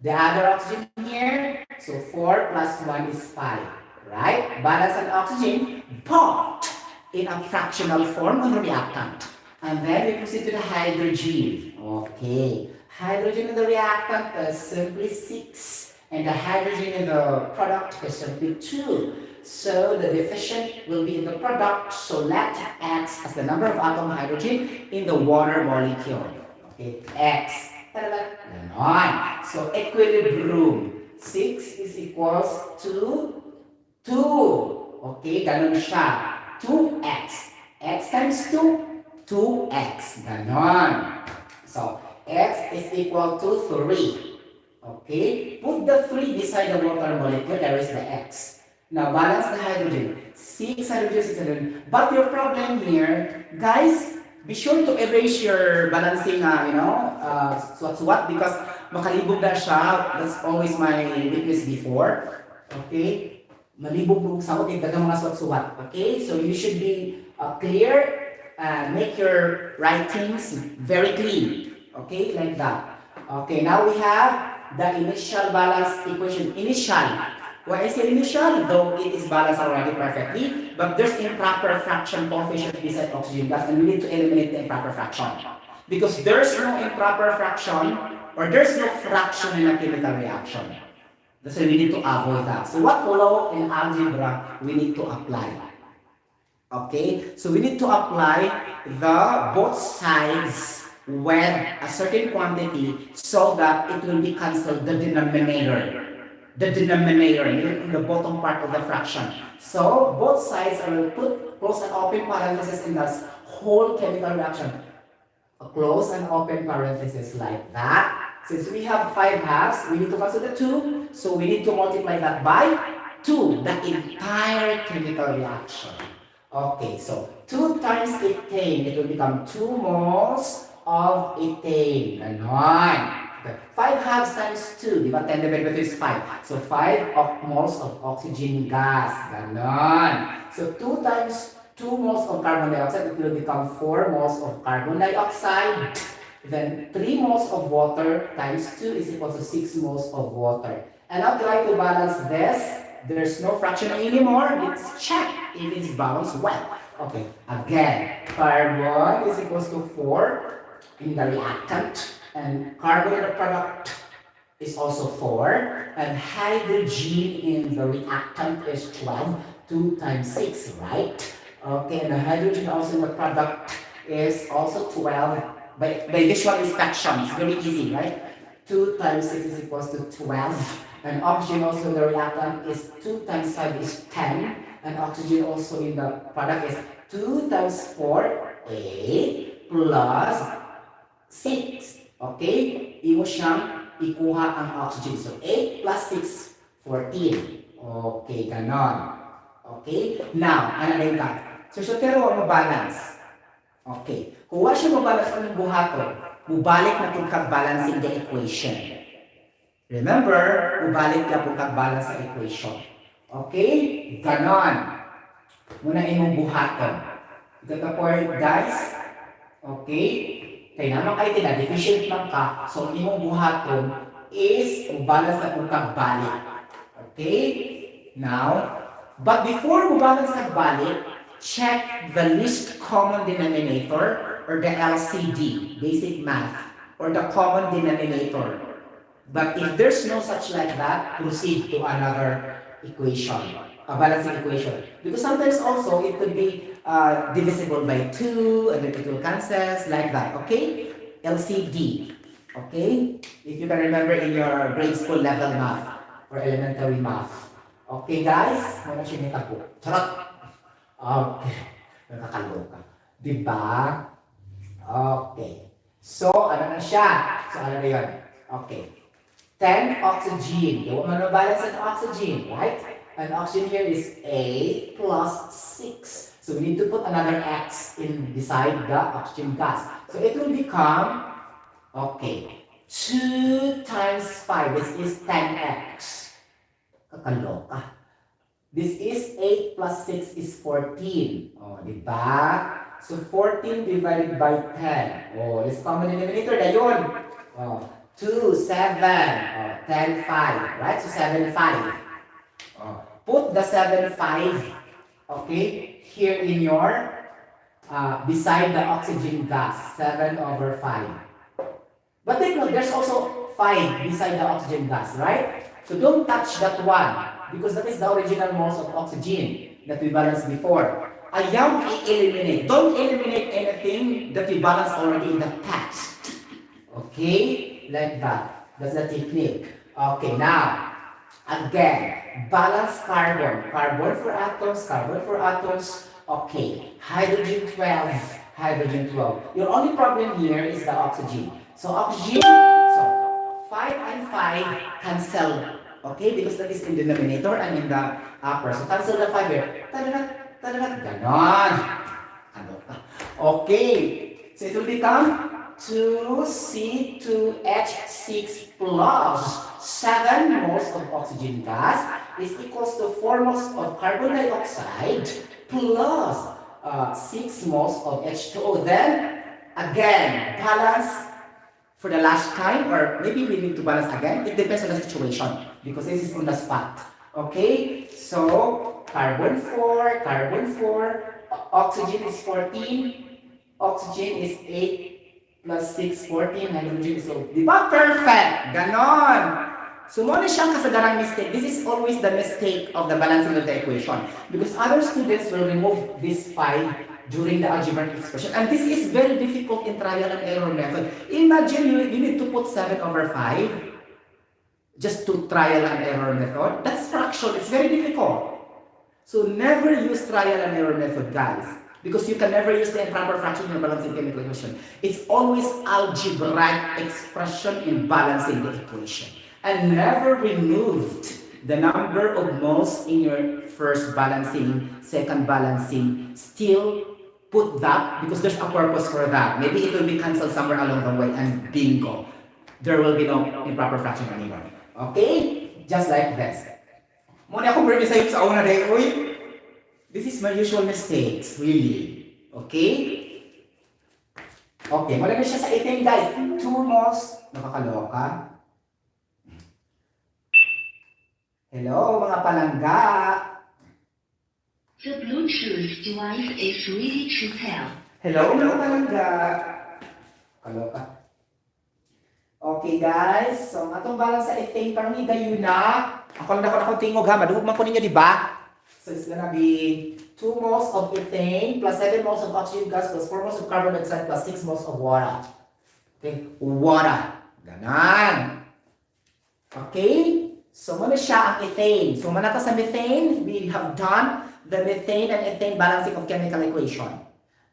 The other oxygen here, so 4 plus 1 is 5. Right? Balance and oxygen, but in a fractional form on the reactant. And then we proceed to the hydrogen. Okay, hydrogen in the reactant is simply 6. And the hydrogen in the product is simply 2. So the deficient will be in the product, so let X as the number of atom hydrogen in the water molecule. Okay, X. Ganon. So equilibrium. 6 is equals to 2. Okay, ganon siya. 2x. X times 2, 2x. Ganon. So X is equal to 3. Okay, put the 3 beside the water molecule, there is the X. Now, balance the hydrogen. 6 hydrogen, 6 hydrogen. But your problem here, guys, be sure to erase your balancing, swat-swat because makalibog na siya. That's always my weakness before. Okay? Malibog sa utin, dagang mga swat-swat. Okay? So, you should be clear and make your writings very clean. Okay? Like that. Okay, now we have the initial balance equation. Initial. Why I say initial, though it is balanced already perfectly, but there's improper fraction coefficient beside oxygen gas, and we need to eliminate the improper fraction. Because there's no improper fraction, or there's no fraction in a chemical reaction. That's why we need to avoid that. So what law in algebra we need to apply? Okay, so we need to apply the both sides with a certain quantity so that it will be cancelled the denominator. The denominator in the bottom part of the fraction. So both sides I will put close and open parentheses in this whole chemical reaction. A close and open parentheses like that. Since we have 5 halves, we need to cancel the 2. So we need to multiply that by 2, the entire chemical reaction. Okay, so 2 times ethane, it will become 2 moles of ethane. Ganon. Okay. 5 halves times 2, di ba? 10 divided by 2 is 5. So 5 moles of oxygen gas. Ganon. So 2 times 2 moles of carbon dioxide, it will become 4 moles of carbon dioxide. Then 3 moles of water times 2 is equal to 6 moles of water. And now try to balance this. There's no fraction anymore. Let's check if it's balanced well. Okay, again, carbon is equals to 4 in the reactant, and carbon in the product is also 4, and hydrogen in the reactant is 12. 2 times 6, right? Okay, and the hydrogen also in the product is also 12. By visual inspection, it's very easy, right? 2 times 6 is equals to 12. And oxygen also in the reactant is 2 times 5 is 10. And oxygen also in the product is 2 times 4, 8, plus 6. Okay? Imo siyang ikuha ang oxygen. So 8 plus 6, 14. Okay, ganon. Okay? Now, ano na yung cut? So, Sotero, mabalance. Okay. Kung wala siya mabalance ang buhaton, mubalik na itong kag-balancing the equation. Remember, mubalik na itong kag-balance sa equation. Okay? Ganon. Muna imong buhaton. Ito the point, guys. Okay? Kaya naman kayo tila, deficient lang ka. So, imong buhaton is balance na itong kag-balik. Okay? Now, but before mo balance kag-balik, check the least common denominator or the LCD, basic math, or the common denominator. But if there's no such like that, proceed to another equation, a balancing equation. Because sometimes also it could be divisible by 2, and then it will cancel, like that, okay? LCD, okay? If you can remember in your grade school level math or elementary math. Okay guys? Muna siya nita po. Charot! Okay. Nakakaloka. Diba? Okay. So, ano na siya? So, ano na yun? Okay. 10 oxygen. You want to balance an oxygen, right? And oxygen here is 8 plus 6. So, we need to put another X in beside the oxygen gas. So, it will become, okay, 2 times 5. This is 10X. Kakaloka. This is 8 plus 6 is 14. Oh, diba? So, 14 divided by 10. Oh, this common denominator na yun. Oh, 2, 7. Oh, 10, 5. Right? So, 7, 5. Oh, put the 7, 5, okay, here in your, beside the oxygen gas. 7 over 5. But take note, there's also 5 beside the oxygen gas, right? So, don't touch that one. Because that is the original moles of oxygen that we balanced before. Ayaw i-eliminate. Don't eliminate anything that we balanced already in the past. Okay? Like that. That's the technique. Okay, now, again, balance carbon. Carbon for atoms. Okay, hydrogen 12, hydrogen 12. Your only problem here is the oxygen. So, oxygen, so 5 and 5 cancel. Okay, because that is in the denominator and in the upper. So, cancel the 5 here. Ganon. Ano ka? Okay. So, it will become 2C2H6 plus 7 moles of oxygen gas is equals to 4 moles of carbon dioxide plus 6 moles of H2O. Then, again, balance for the last time, or maybe we need to balance again. It depends on the situation because this is on the spot. Okay, so carbon 4, oxygen is 14, oxygen is 8 plus 6, 14, hydrogen is 0. Diba? Perfect! Ganon! So, muna siyang kasagarang mistake. This is always the mistake of the balancing of the equation because other students will remove this 5 during the algebraic expression. And this is very difficult in trial and error method. Imagine you need to put 7 over 5 just to trial and error method. That's fraction. It's very difficult. So never use trial and error method, guys. Because you can never use the improper fraction in balancing chemical equation. It's always algebraic expression in balancing the equation. And never removed the number of moles in your first balancing, second balancing. Still put that because there's a purpose for that. Maybe it will be cancelled somewhere along the way and bingo. there will be no improper fraction anymore. Okay? Just like this. Muna akong premise sa'yo sa una day, uy, this is my usual mistakes, really. Okay? Okay, muna na siya sa 18 guys. 2 moles, nakakaloka. Hello, mga palangga. The Bluetooth device is ready to pair. Hello, mga palangga. Kaloka. Okay guys, so atong balance sa ethane parang higayon na. Ako lang akong tingog ha, madugog man ko ninyo, di ba? So it's gonna be 2 moles of ethane plus 7 moles of oxygen gas plus 4 moles of carbon dioxide plus 6 moles of water. Okay, water. Ganon. Okay? So muna siya ang ethane. So muna sa methane, we have done the methane and ethane balancing of chemical equation.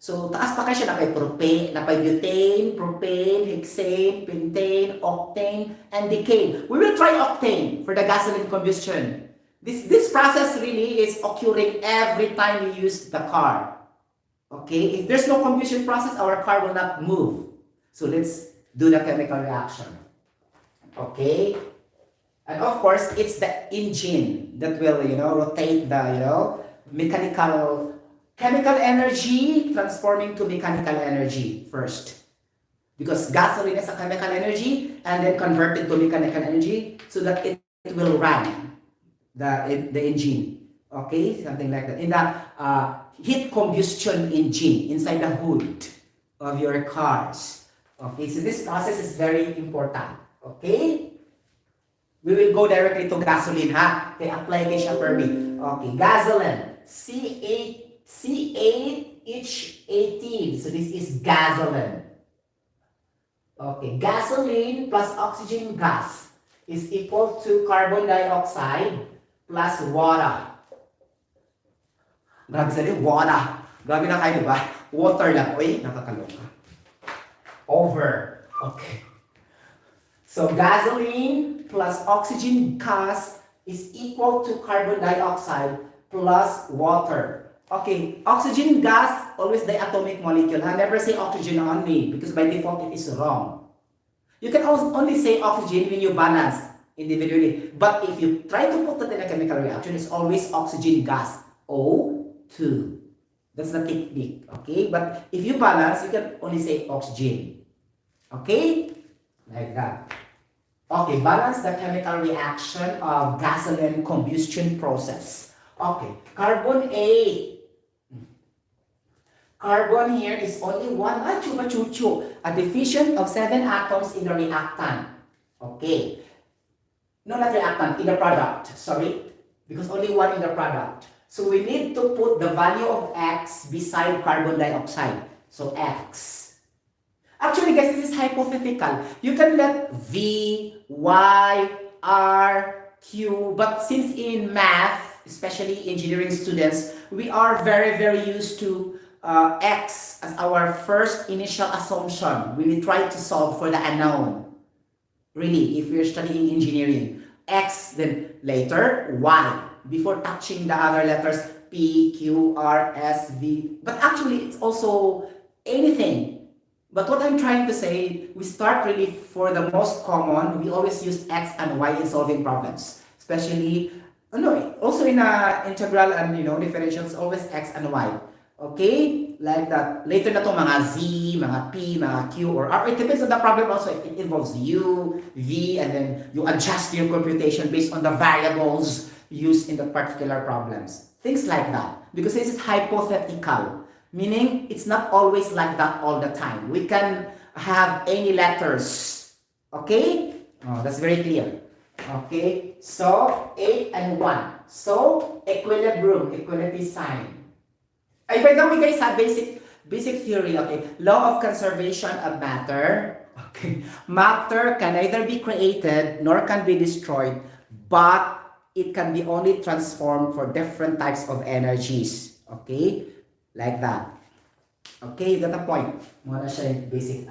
So, taas pa kayo siya, napay propane, napay butane, propane, hexane, pentane, octane, and decane. We will try octane for the gasoline combustion. This process really is occurring every time we use the car. Okay? If there's no combustion process, our car will not move. So, let's do the chemical reaction. Okay? And of course, it's the engine that will, rotate the, chemical energy transforming to mechanical energy first. Because gasoline is a chemical energy and then converted to mechanical energy so that it will run the engine. Okay? Something like that. In the heat combustion engine inside the hood of your cars. Okay? So this process is very important. Okay? We will go directly to gasoline, ha? Okay, apply kayo siya per me. Okay, gasoline. C8H18. So this is gasoline. Okay, gasoline plus oxygen gas is equal to carbon dioxide plus water. Grabe sa'yo, water. Grabe na kayo, diba? Water lang. Uy, nakakaloka. Over. Okay. So gasoline plus oxygen gas is equal to carbon dioxide plus water. Okay, oxygen gas, always diatomic molecule. I never say oxygen only because by default it is wrong. You can only say oxygen when you balance individually. But if you try to put that in a chemical reaction, it's always oxygen gas, O2. That's the technique, okay? But if you balance, you can only say oxygen. Okay? Like that. Okay, balance the chemical reaction of gasoline combustion process. Okay, carbon 8. Carbon here is only one, a division of 7 atoms in the reactant. Okay. No, not reactant, in the product. Sorry. Because only one in the product. So we need to put the value of X beside carbon dioxide. So X. Actually, guys, this is hypothetical. You can let V, Y, R, Q, but since in math, especially engineering students, we are very, very used to X as our first initial assumption when we try to solve for the unknown. Really, if we're studying engineering, X, then later Y, before touching the other letters P, Q, R, S, V. But actually, it's also anything. But what I'm trying to say, we start really for the most common. We always use X and Y in solving problems, especially also in integral and differentials, always X and Y. Okay, like that. Later na to mga Z, mga P, mga Q or R. It depends on the problem also. If it involves U, V, and then you adjust your computation based on the variables used in the particular problems. Things like that. Because this is hypothetical. Meaning, it's not always like that all the time. We can have any letters. Okay? Oh, that's very clear. Okay? So, 8 and 1. So, equilibrium, equality sign. Ay, by the way guys, basic theory, okay? Law of conservation of matter. Okay. Matter can neither be created nor can be destroyed, but it can be only transformed for different types of energies. Okay? Like that. Okay, that's the point. Muna siya yung basic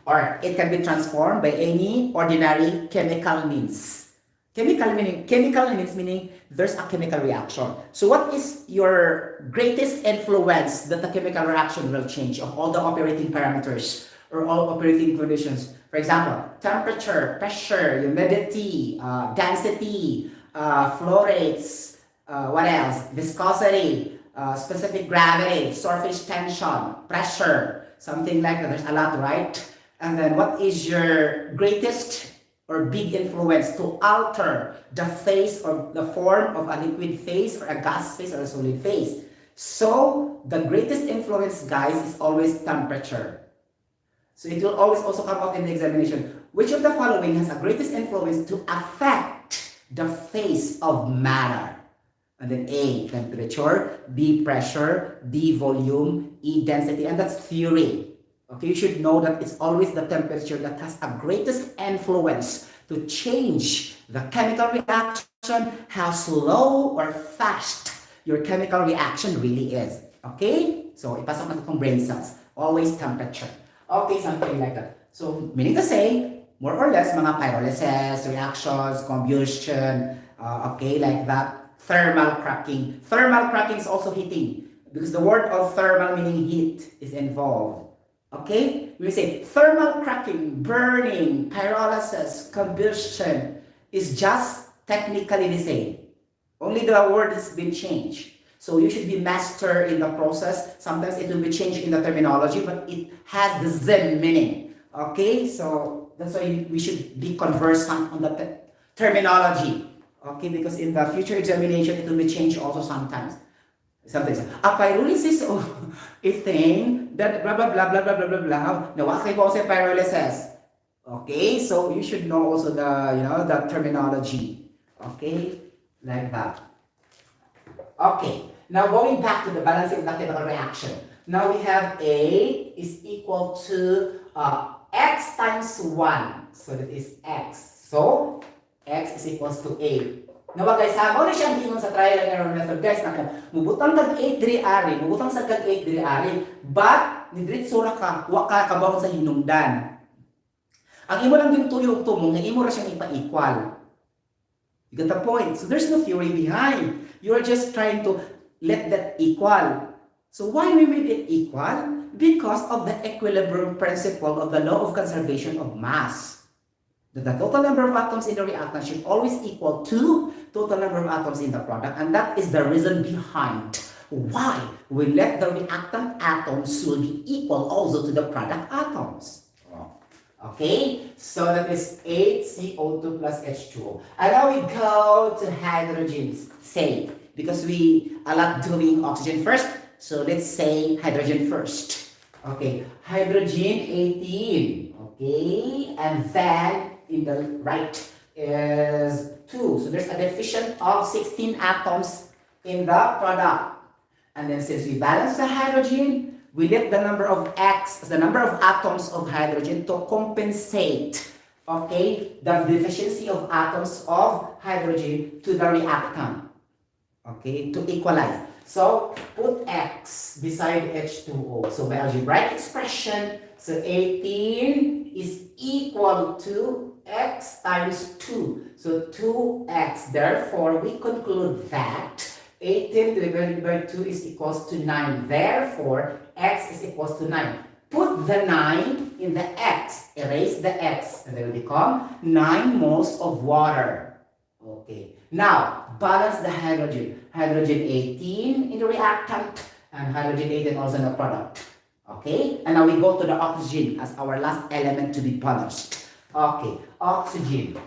or it can be transformed by any ordinary chemical means. Chemical means meaning there's a chemical reaction. So what is your greatest influence that the chemical reaction will change of all the operating parameters? or all operating conditions. For example, temperature, pressure, humidity, density, flow rates, what else? Viscosity, specific gravity, surface tension, pressure, something like that. There's a lot, right? And then what is your greatest or big influence to alter the phase or the form of a liquid phase or a gas phase or a solid phase? So the greatest influence, guys, is always temperature. So it will always also come out in the examination. Which of the following has the greatest influence to affect the phase of matter? And then A, temperature, B, pressure, D, volume, E, density, and that's theory. Okay, you should know that it's always the temperature that has a greatest influence to change the chemical reaction, how slow or fast your chemical reaction really is. Okay? So, ipasok natin itong brain cells. Always temperature. Okay, something like that. So, meaning to say, more or less, mga pyrolysis, reactions, combustion, okay, like that. Thermal cracking. Thermal cracking is also heating because the word of thermal meaning heat is involved. Okay? We say thermal cracking, burning, pyrolysis, combustion is just technically the same. Only the word has been changed. So you should be master in the process. Sometimes it will be changed in the terminology, but it has the same meaning. Okay? So that's why we should be conversant on the terminology. Okay? Because in the future examination, it will be changed also sometimes. Something a pyrolysis of ethane that blah blah blah blah blah blah blah blah. Nawakay ko sa pyrolysis. Okay, so you should know also the the terminology. Okay, like that. Okay, now going back to the balancing of the chemical reaction. Now we have A is equal to X times 1. So that is X. So X is equals to A. Nawa guys, ha, mo na siyang gingon sa trial and error method guys, naka mubutang tag 8 diri ari, mubutang sa tag 8 diri ari, but ni diretso ra ka, wa ka kabawon sa hinungdan. Ang imo lang yung tuyo ug tumong, nga imo ra siyang ipa-equal. You get the point? So there's no theory behind. You are just trying to let that equal. So why we made it equal? Because of the equilibrium principle of the law of conservation of mass. That the total number of atoms in the reactant should always equal to total number of atoms in the product, and that is the reason behind why we let the reactant atoms will be equal also to the product atoms. Okay, so that is 8CO2 plus H2O. And now we go to hydrogens. Say, because we are not doing oxygen first, so let's say hydrogen first. Okay, hydrogen 18. Okay, and then in the right is 2. So there's a deficient of 16 atoms in the product. And then since we balance the hydrogen, we let the number of X, the number of atoms of hydrogen to compensate, okay, the deficiency of atoms of hydrogen to the reactant, okay, to equalize. So put X beside H2O. So by algebraic expression, so 18 is equal to X times 2. So 2X. Therefore, we conclude that 18 divided by 2 is equals to 9. Therefore, X is equals to 9. Put the 9 in the X. Erase the X. And they will become 9 moles of water. Okay. Now, balance the hydrogen. Hydrogen 18 in the reactant and hydrogen 18 also in the product. Okay. And now we go to the oxygen as our last element to be balanced. Okay. Oxygen.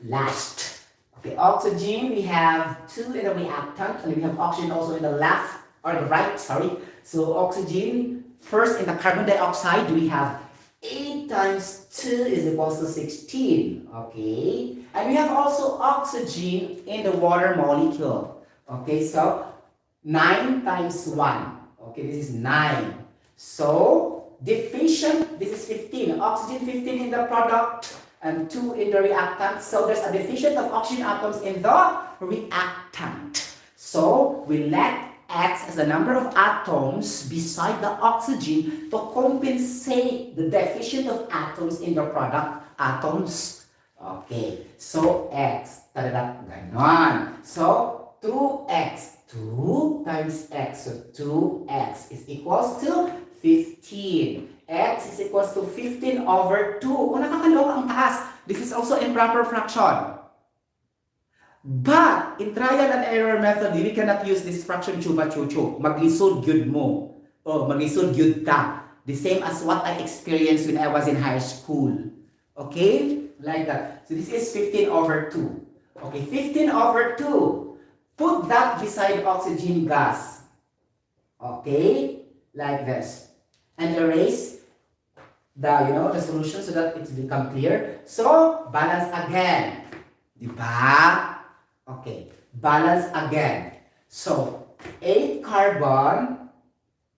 Last. Okay. Oxygen, we have 2 in the reactant and we have oxygen also in the left or the right, sorry. So oxygen, first in the carbon dioxide, we have 8 times 2 is equals to 16. Okay. And we have also oxygen in the water molecule. Okay, so 9 times 1. Okay, this is 9. So deficient, this is 15. Oxygen 15 in the product and 2 in the reactant. So there's a deficient of oxygen atoms in the reactant. So we let X as the number of atoms beside the oxygen to compensate the deficient of atoms in the product atoms. Okay, so X, ganon. So 2X, 2 times X, so 2X is equals to 15. X is equals to 15 over 2. O, nakakaloka ang taas. This is also improper fraction. But, in trial and error method, we cannot use this fraction chuba-chuchu. Maglisod gyud mo. O, maglisod gyud ta. The same as what I experienced when I was in high school. Okay? Like that. So, this is 15 over 2. Okay, 15 over 2. Put that beside oxygen gas. Okay? Like this. And erase the solution so that it's become clear. So, balance again. Diba? Okay. Balance again. So, 8 carbon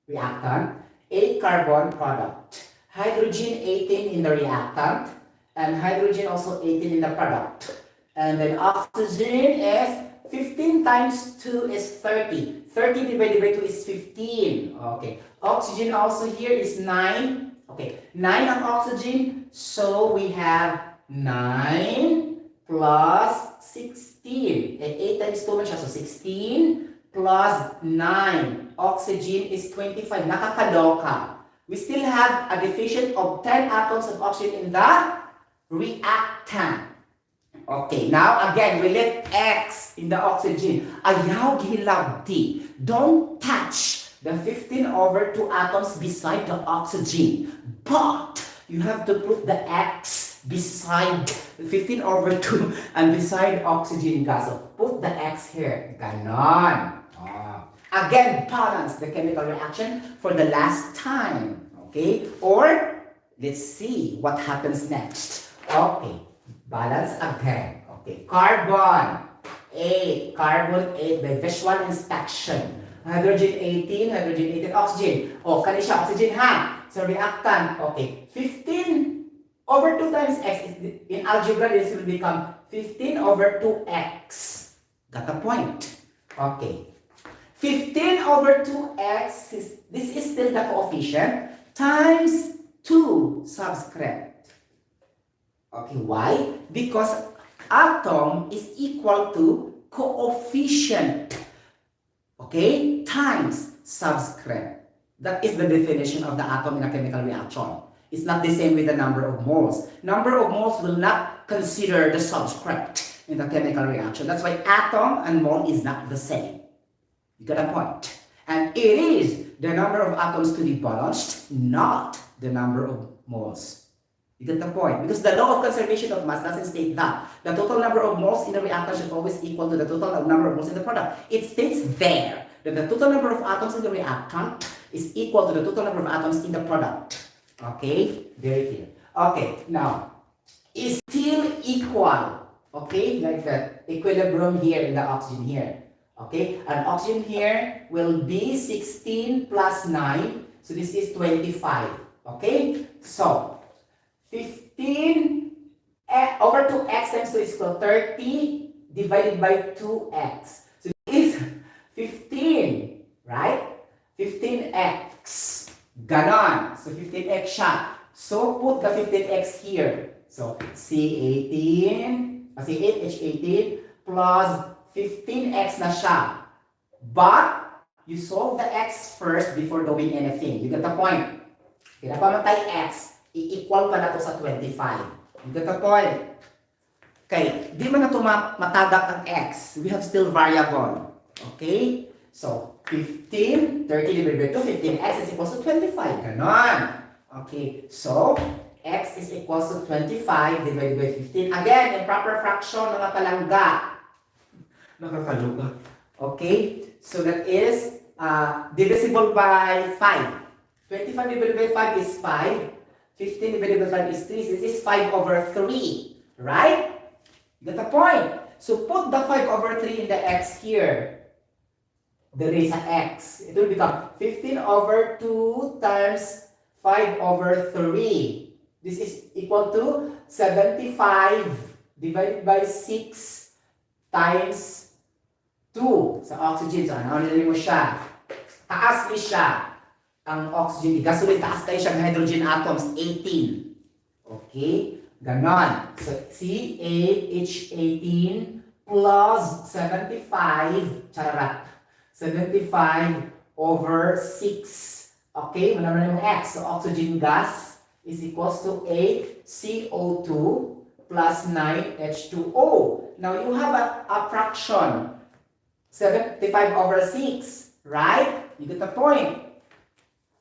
reactant, 8 carbon product. Hydrogen 18 in the reactant, and hydrogen also 18 in the product. And then oxygen is 15 times 2 is 30. 30 divided by 2 is 15. Okay. Oxygen also here is 9. Okay. 9 ang oxygen. So we have 9 plus 16. And 8 times 2 man siya. So 16 plus 9. Oxygen is 25. Nakakaloka. We still have a deficient of 10 atoms of oxygen in the reactant. Okay, now again, we let X in the oxygen. Ayaw gilabdi. Don't touch the 15 over 2 atoms beside the oxygen. But you have to put the X beside 15 over 2 and beside oxygen gas. So put the X here. Ganon. Again, balance the chemical reaction for the last time. Okay? Or, let's see what happens next. Okay. Balance again. Okay. Carbon 8. Carbon 8 by visual inspection. Hydrogen 18. Hydrogen 18. Oxygen. O, kani siya. Oxygen ha. So, reactant. Okay. 15 over 2 times X. In algebra, this will become 15 over 2X. Got the point? Okay. 15 over 2X. This is still the coefficient. Times 2 subscript. Okay, why? Because atom is equal to coefficient, okay, times subscript. That is the definition of the atom in a chemical reaction. It's not the same with the number of moles. Number of moles will not consider the subscript in the chemical reaction. That's why atom and mole is not the same. You got a point? And it is the number of atoms to be balanced, not the number of moles. You get the point? Because the law of conservation of mass doesn't state that the total number of moles in the reactant should always equal to the total number of moles in the product. It states there that the total number of atoms in the reactant is equal to the total number of atoms in the product. Okay? Very clear. Okay, now, is still equal. Okay? Like that. Equilibrium here in the oxygen here. Okay? And oxygen here will be 16 plus 9. So this is 25. Okay? So, 15 over 2x times 2 is equal to 30 divided by 2x. So this is 15, right? 15x. Ganon. So 15x siya. So put the 15x here. So C18, C8H18 plus 15x na siya. But you solve the x first before doing anything. You get the point? Kaya pamatay x. I-equal pa na to sa 25. You get the point? Okay, di man na to matagak ang x. We have still variable. Okay? So, 15, 30 divided by 2, 15x is equals to 25. Ganon. Okay, so, x is equals to 25 divided by 15. Again, improper fraction, mga palangga. Nakakaluga. Okay, so that is divisible by 5. 25 divided by 5 is 5. 15 divided by 5 is 3. So this is 5 over 3. Right? You get the point? So put the 5 over 3 in the x here. There is an x. It will become 15 over 2 times 5 over 3. This is equal to 75 divided by 6 times 2 sa oxygen. So ano mo siya? Taas ni siya. Ang oxygen, gasoline, taas kayo siyang hydrogen atoms, 18. Okay? Ganon. So, C8H18 plus 75, chararat, 75 over 6 Okay, malaman yung X. So, oxygen gas is equals to 8 CO2 plus 9 H2O. Now, you have a fraction, 75/6, right? You get the point.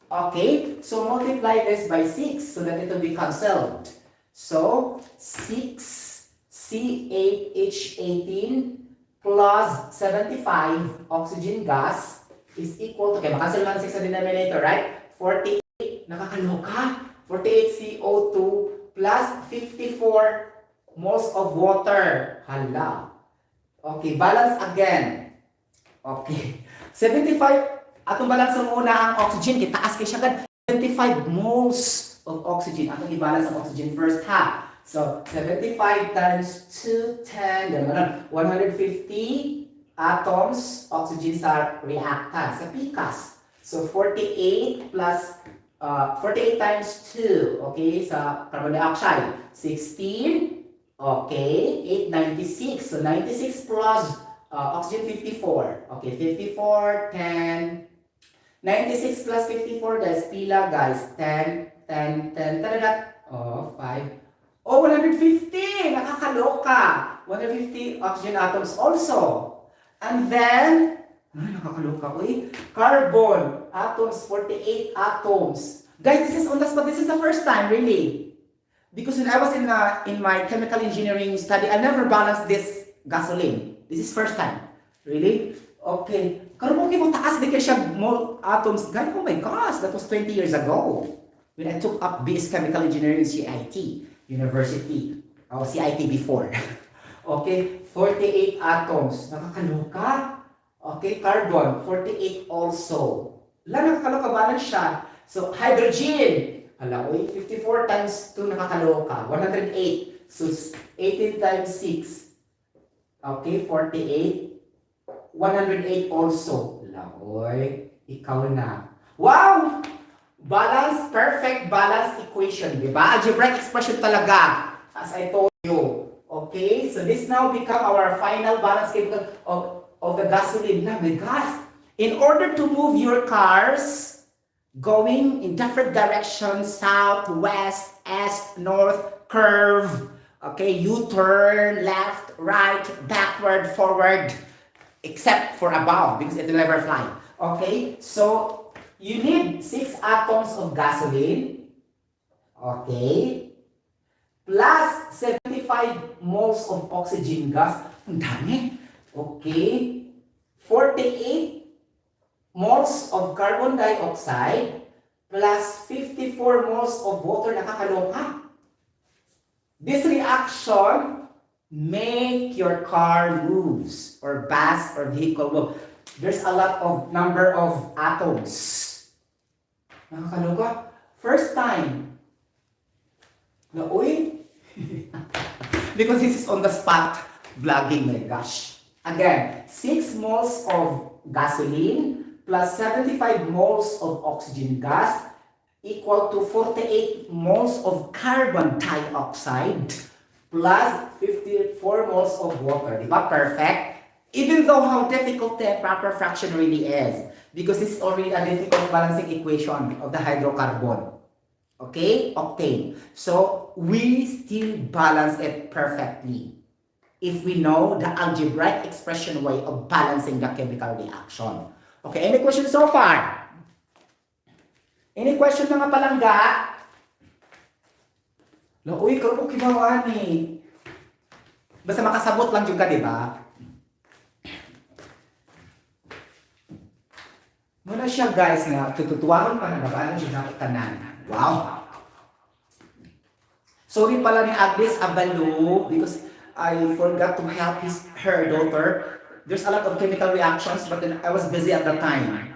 Okay, so multiply this by 6 so that it will be cancelled. So, 6 C8H18 plus 75 oxygen gas is equal to, okay, makancel lang 6 sa denominator, right? 48, nakakaloka. 48 CO2 plus 54 moles of water. Hala. Okay, balance again. Okay. 75, atong balance muna ang oxygen, itaas kay siya agad. 75 moles of oxygen. Atong i-balance ang oxygen first, ha? So, 75 times 2, 10, gano'n, 150 atoms, oxygen sa reactant, sa PCAS. So, 48 plus, 48 times 2, okay, sa carbon dioxide. 16, okay, 896. So, 96 plus oxygen 54. Okay, 54, 10, 96 plus 54, guys, pila, guys, 10, 10, 10, taradat, 5, 150! Nakakaloka! 150 oxygen atoms also. And then, nakakaloka ko eh. Carbon atoms, 48 atoms. Guys, this is on the spot. This is the first time, really. Because when I was in my chemical engineering study, I never balanced this gasoline. This is first time. Really? Okay. Carbon, okay, taas din siya mole atoms. Guys, oh my gosh, that was 20 years ago. When I took up BS Chemical Engineering CIT. University. O CIT before. Okay, 48 atoms. Nakakaloka. Okay, carbon, 48 also. Nakakaloka, balance siya. So, hydrogen. Hala, 54 times 2, nakakaloka. 108. So, 18 times 6. Okay, 48. 108 also. Hala, ikaw na. Wow! Balance, perfect balance equation, di ba? Algebraic expression talaga, as I told you. Okay, so this now become our final balance of the gasoline. Oh my gosh! In order to move your cars going in different directions, south, west, east, north, curve, okay, U-turn, left, right, backward, forward, except for above, because it will never fly. Okay, so you need 6 atoms of gasoline, okay, plus 75 moles of oxygen gas. Ang dami. Okay, 48 moles of carbon dioxide plus 54 moles of water. Nakakaloka. This reaction make your car moves or bus or vehicle move. There's a lot of number of atoms. Nakakaloka. First time. Na, uy. Because this is on the spot vlogging, my gosh. Again, 6 moles of gasoline plus 75 moles of oxygen gas equal to 48 moles of carbon dioxide plus 54 moles of water. Diba? Perfect. Even though how difficult the proper fraction really is. Because it's already a difficult balancing equation of the hydrocarbon. Okay? Octane. So, we still balance it perfectly if we know the algebraic expression way of balancing the chemical reaction. Okay, any questions so far? Any question mga palangga? No, uy, kung kibawa ni. Basta makasabot lang juga, di ba? Muna siya guys nga, tututuwaron pa na nabaan siya na tanan. Wow! Sorry pala ni Agnes Abalo because I forgot to help her daughter. There's a lot of chemical reactions but then I was busy at the time.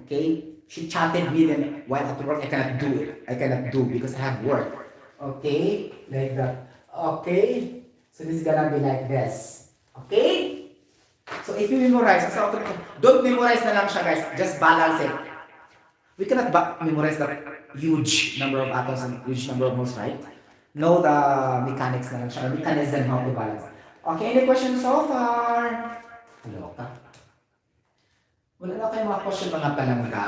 Okay? She chatted me then while at work I cannot do it. I cannot do because I have work. Okay? Like that. Okay? So this is gonna be like this. Okay? So if you memorize, don't memorize na lang siya guys, just balance it. We cannot memorize the huge number of atoms and huge number of moles, right? Know the mechanics na lang siya, mechanism how to balance. Okay, any questions so far? Hello ka? Wala na kayong mga question mga palangga.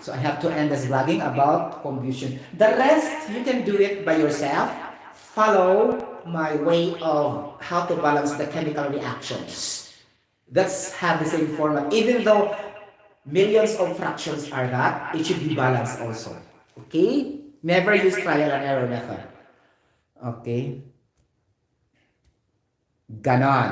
So I have to end this vlogging about combustion. The rest, you can do it by yourself. Follow my way of how to balance the chemical reactions. That's have the same format. Even though millions of fractions are that, it should be balanced also. Okay? Never use trial and error method. Okay? Ganon.